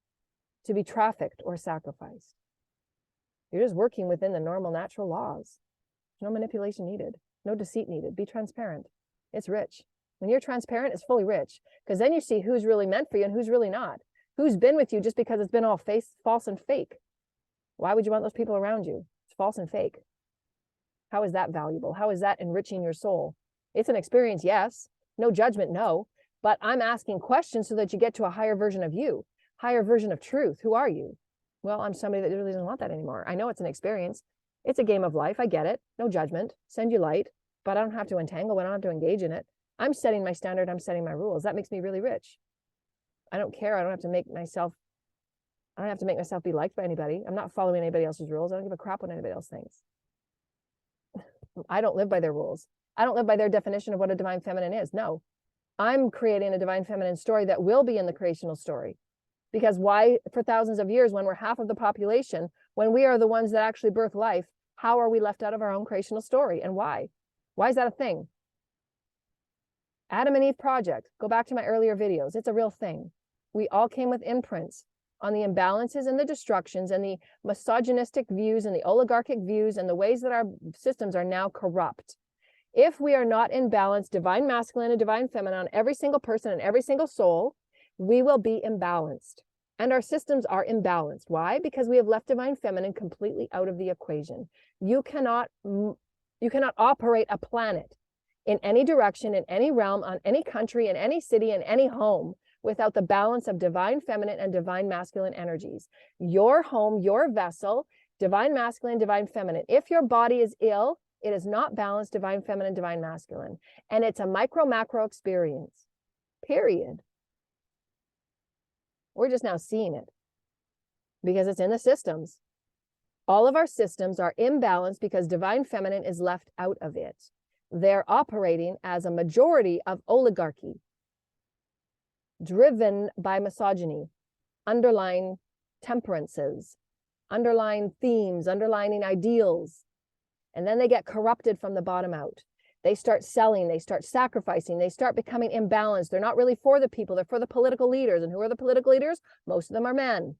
to be trafficked or sacrificed. You're just working within the normal, natural laws. There's no manipulation needed. No deceit needed. Be transparent. It's rich. When you're transparent, it's fully rich, because then you see who's really meant for you and who's really not. Who's been with you just because it's been all false and fake. Why would you want those people around you? It's false and fake. How is that valuable? How is that enriching your soul? It's an experience, yes. No judgment, no. But I'm asking questions so that you get to a higher version of you, higher version of truth. Who are you? Well, I'm somebody that really doesn't want that anymore. I know it's an experience. It's a game of life. I get it. No judgment. Send you light. But I don't have to entangle. I don't have to engage in it. I'm setting my standard. I'm setting my rules. That makes me really rich. I don't care. I don't have to make myself be liked by anybody. I'm not following anybody else's rules. I don't give a crap what anybody else thinks. I don't live by their rules. I don't live by their definition of what a divine feminine is. No, I'm creating a divine feminine story that will be in the creational story. Because why, for thousands of years, when we're half of the population, when we are the ones that actually birth life, how are we left out of our own creational story, and why? Why is that a thing? Adam and Eve project, go back to my earlier videos. It's a real thing. We all came with imprints on the imbalances and the destructions and the misogynistic views and the oligarchic views and the ways that our systems are now corrupt. If we are not in balance, divine masculine and divine feminine on every single person and every single soul, we will be imbalanced. And our systems are imbalanced. Why? Because we have left divine feminine completely out of the equation. You cannot operate a planet in any direction, in any realm, on any country, in any city, in any home, without the balance of divine feminine and divine masculine energies. Your home, your vessel, divine masculine, divine feminine. If your body is ill, it is not balanced divine feminine, divine masculine. And it's a micro-macro experience, period. We're just now seeing it because it's in the systems. All of our systems are imbalanced because divine feminine is left out of it. They're operating as a majority of oligarchy, driven by misogyny, underlying temperances, underlying themes, underlining ideals. And then they get corrupted from the bottom out. They start selling, they start sacrificing, they start becoming imbalanced. They're not really for the people, they're for the political leaders. And who are the political leaders? Most of them are men.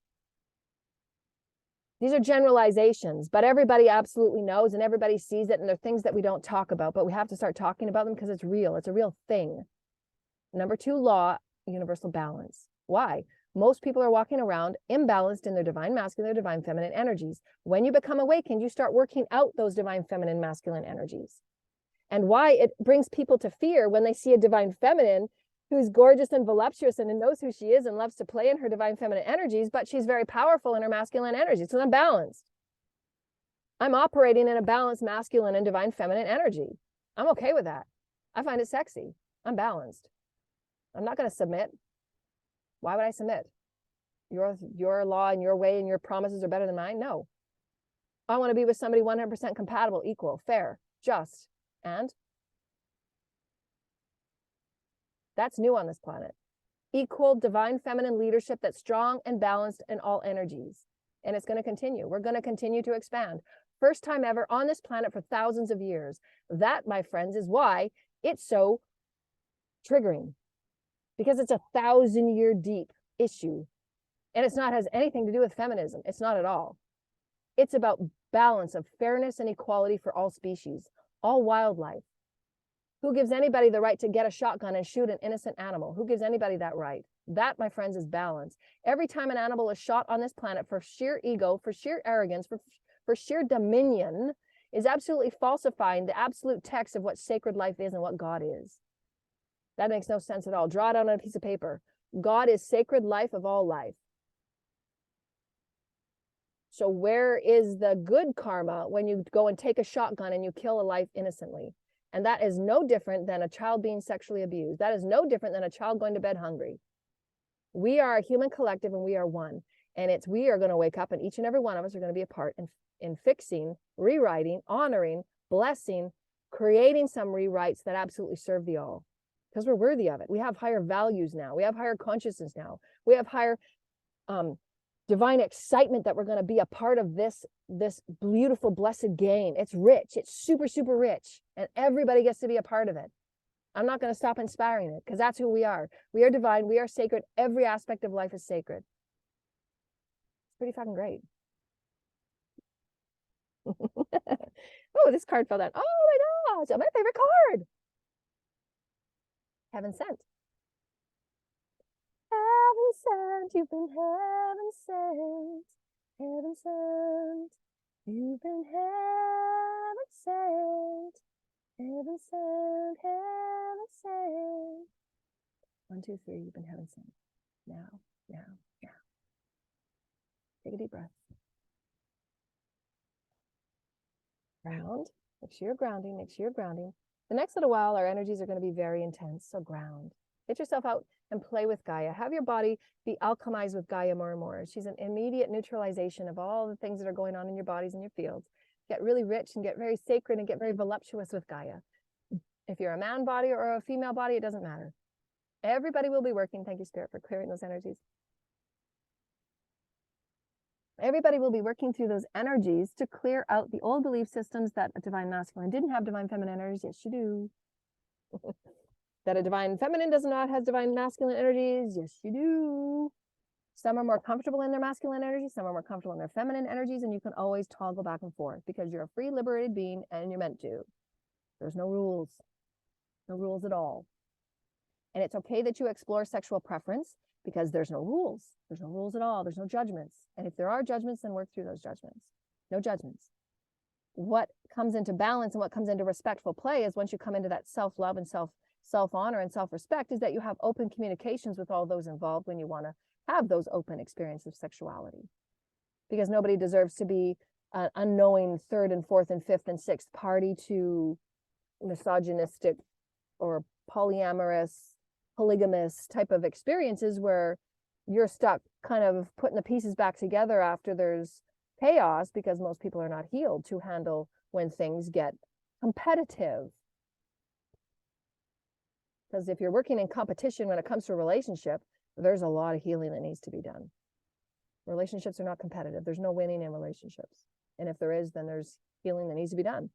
These are generalizations, but everybody absolutely knows and everybody sees it, and they're things that we don't talk about, but we have to start talking about them because it's real. It's a real thing. Number 2 law, universal balance. Why? Most people are walking around imbalanced in their divine masculine, their divine feminine energies. When you become awakened, you start working out those divine feminine, masculine energies. And why it brings people to fear when they see a divine feminine who's gorgeous and voluptuous and knows who she is and loves to play in her divine feminine energies, but she's very powerful in her masculine energies. So I'm balanced. I'm operating in a balanced masculine and divine feminine energy. I'm okay with that. I find it sexy. I'm balanced. I'm not going to submit. Why would I submit? Your law and your way and your promises are better than mine? No. I want to be with somebody 100% compatible, equal, fair, just, and that's new on this planet. Equal divine feminine leadership that's strong and balanced in all energies. And it's going to continue. We're going to continue to expand. First time ever on this planet for thousands of years. That, my friends, is why it's so triggering. Because it's a 1,000-year deep issue. And it's not has anything to do with feminism. It's not at all. It's about balance of fairness and equality for all species, all wildlife. Who gives anybody the right to get a shotgun and shoot an innocent animal? Who gives anybody that right? That, my friends, is balance. Every time an animal is shot on this planet for sheer ego, for sheer arrogance, for sheer dominion, is absolutely falsifying the absolute text of what sacred life is and what God is. That makes no sense at all. Draw it out on a piece of paper. God is sacred life of all life. So where is the good karma when you go and take a shotgun and you kill a life innocently? And that is no different than a child being sexually abused. That is no different than a child going to bed hungry. We are a human collective and we are one. And we are going to wake up and each and every one of us are going to be a part in fixing, rewriting, honoring, blessing, creating some rewrites that absolutely serve the all. Because we're worthy of it. We have higher values now. We have higher consciousness now. We have higher divine excitement that we're going to be a part of this beautiful, blessed game. It's rich. It's super, super rich. And everybody gets to be a part of it. I'm not going to stop inspiring it because that's who we are. We are divine. We are sacred. Every aspect of life is sacred. It's pretty fucking great. Oh, this card fell down. Oh my gosh. It's my favorite card. Heaven sent. Heaven sent. You've been heaven sent. Heaven sent. You've been heaven sent. Heaven sent. Heaven sent. 1, 2, 3. You've been heaven sent. Now, now, now. Take a deep breath. Ground. Make sure you're grounding. Make sure you're grounding. The next little while, our energies are going to be very intense. So ground. Get yourself out and play with Gaia. Have your body be alchemized with Gaia more and more. She's an immediate neutralization of all the things that are going on in your bodies and your fields. Get really rich and get very sacred and get very voluptuous with Gaia. If you're a man body or a female body, it doesn't matter. Everybody will be working. Thank you, Spirit, for clearing those energies. Everybody will be working through those energies to clear out the old belief systems that a divine masculine didn't have divine feminine energies. Yes, you do. That a divine feminine does not have divine masculine energies. Yes, you do. Some are more comfortable in their masculine energies. Some are more comfortable in their feminine energies. And you can always toggle back and forth because you're a free, liberated being and you're meant to. There's no rules. No rules at all. And it's okay that you explore sexual preference because there's no rules. There's no rules at all. There's no judgments. And if there are judgments, then work through those judgments. No judgments. What comes into balance and what comes into respectful play is once you come into that self-love and self-honor and self-respect is that you have open communications with all those involved when you want to have those open experiences of sexuality. Because nobody deserves to be an unknowing third and fourth and fifth and sixth party to misogynistic or polyamorous, polygamous type of experiences where you're stuck kind of putting the pieces back together after there's chaos because most people are not healed to handle when things get competitive. Because if you're working in competition when it comes to a relationship, there's a lot of healing that needs to be done. Relationships are not competitive. There's no winning in relationships. And if there is, then there's healing that needs to be done.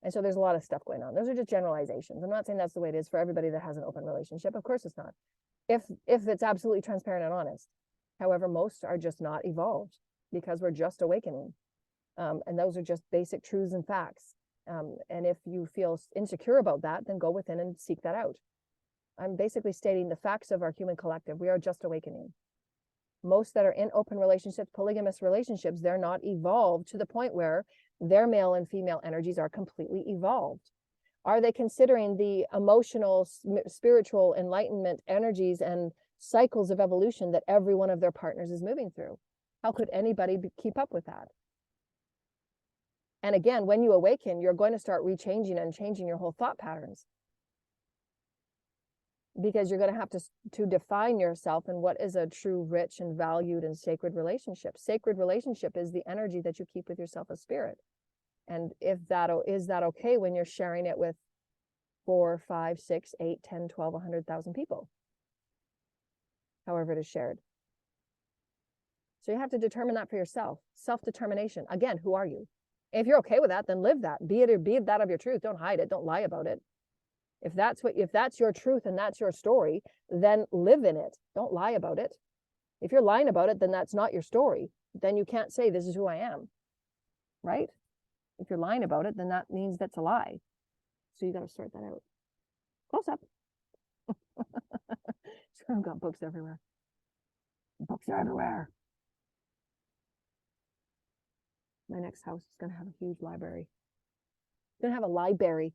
And so there's a lot of stuff going on. Those are just generalizations. I'm not saying that's the way it is for everybody that has an open relationship. Of course it's not. If it's absolutely transparent and honest. However, most are just not evolved because we're just awakening. And those are just basic truths and facts. And if you feel insecure about that, then go within and seek that out. I'm basically stating the facts of our human collective. We are just awakening. Most that are in open relationships, polygamous relationships, they're not evolved to the point where their male and female energies are completely evolved. Are they considering the emotional, spiritual enlightenment energies and cycles of evolution that every one of their partners is moving through? How could anybody keep up with that? And again, when you awaken, you're going to start rechanging and changing your whole thought patterns. Because you're going to have to define yourself and what is a true, rich, and valued and sacred relationship. Sacred relationship is the energy that you keep with yourself as spirit. And is that okay when you're sharing it with 4, 5, 6, 8, 10, 12, 100,000 people? However it is shared. So you have to determine that for yourself. Self-determination. Again, who are you? If you're okay with that, then live that. Be that of your truth. Don't hide it. Don't lie about it. If that's your truth and that's your story, then live in it. Don't lie about it. If you're lying about it, then that's not your story. Then you can't say this is who I am. Right? If you're lying about it, then that means that's a lie. So you got to sort that out. Close up. I've got books everywhere. Books are everywhere. My next house is going to have a huge library. It's going to have a library.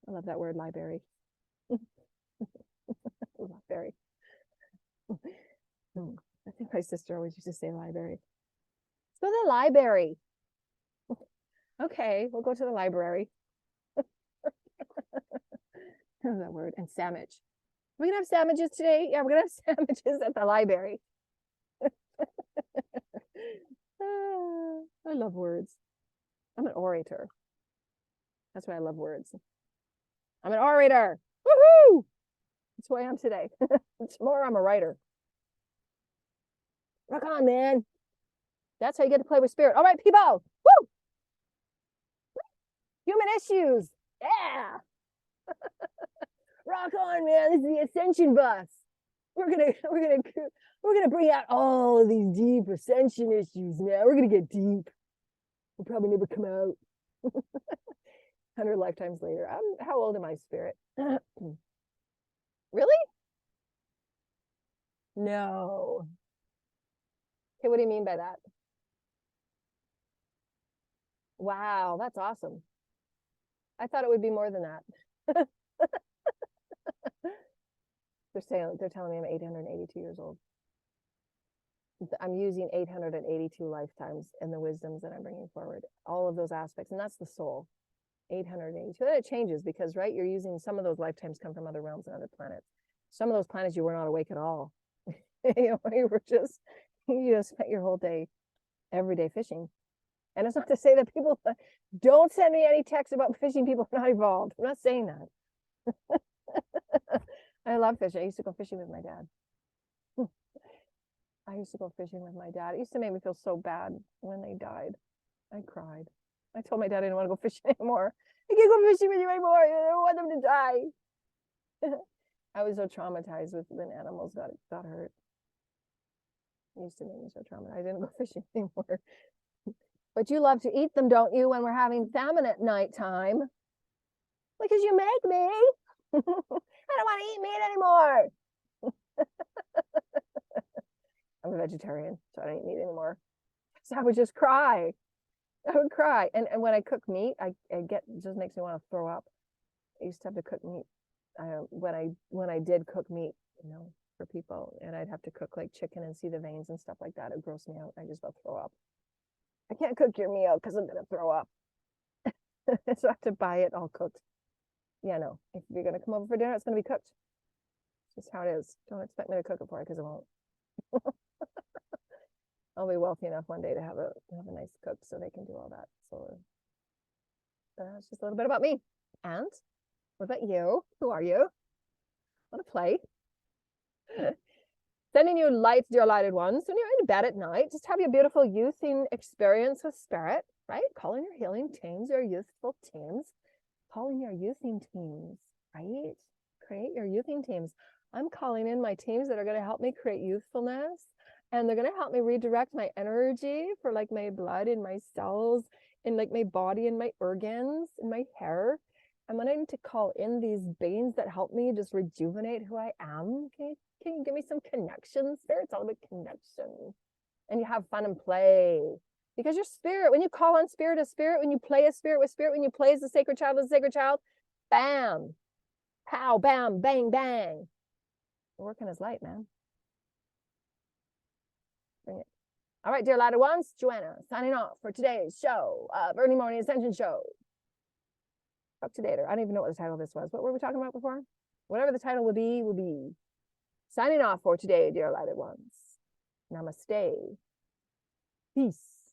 I love that word, library. Library. I think my sister always used to say library. Let's go to the library. Okay, we'll go to the library. That word. And sandwich. We're gonna have sandwiches today. Yeah, we're gonna have sandwiches at the library. I love words. I'm an orator. That's why I love words. I'm an orator. Woohoo! That's who I am today. Tomorrow I'm a writer. Rock on, man. That's how you get to play with spirit. All right, people. Woo! Human issues. Yeah. Rock on, man. This is the Ascension bus. We're gonna bring out all of these deep Ascension issues now. We're gonna get deep. We'll probably never come out. 100 lifetimes later. How old am I, spirit? Really? No. Okay, what do you mean by that? Wow, that's awesome. I thought it would be more than that. They're telling me I'm 882 years old. I'm using 882 lifetimes and the wisdoms that I'm bringing forward, all of those aspects, and that's the soul. 882. Then it changes because, right, you're using some of those lifetimes come from other realms and other planets. Some of those planets you were not awake at all. You just spent your whole day, every day fishing. And it's not to say that people don't send me any texts about fishing people are not evolved. I'm not saying that. I love fishing. I used to go fishing with my dad. I used to go fishing with my dad. It used to make me feel so bad when they died. I cried. I told my dad I didn't want to go fishing anymore. I can't go fishing with you anymore. I don't want them to die. I was so traumatized with when animals got hurt. It used to make me so traumatized. I didn't go fishing anymore. But you love to eat them, don't you, when we're having salmon at nighttime? Because you make me. I don't want to eat meat anymore. I'm a vegetarian, so I don't eat meat anymore. So I would just cry. I would cry. And when I cook meat, it just makes me want to throw up. I used to have to cook meat. When I did cook meat, for people, and I'd have to cook like chicken and see the veins and stuff like that. It grossed me out. I just about throw up. I can't cook your meal because I'm gonna throw up. So I have to buy it all cooked. Yeah, no. If you're gonna come over for dinner, it's gonna be cooked. It's just how it is. Don't expect me to cook it for you because I won't. I'll be wealthy enough one day to have a nice cook so they can do all that. So that's just a little bit about me. And what about you? Who are you? Want to play? Sending you light, dear lighted ones. When you're in bed at night, just have your beautiful youthing experience with spirit, right? Call in your healing teams, your youthful teams. Call in your youthing teams, right? Create your youthing teams. I'm calling in my teams that are going to help me create youthfulness, and they're going to help me redirect my energy for like my blood in my cells, in like my body and my organs, in my hair. I'm wanting to call in these beings that help me just rejuvenate who I am. Can you give me some connection? Spirit's all about connection. And you have fun and play. Because your spirit, when you call on spirit as spirit, when you play as spirit with spirit, when you play as a sacred child with a sacred child, bam, pow, bam, bang, bang. We're working as light, man. Bring it. All right, dear lighted ones, Joanna signing off for today's show, Early Morning Ascension Show. Up to date. I don't even know what the title of this was. What were we talking about before? Whatever the title will be. Signing off for today, dear lighted ones. Namaste. Peace.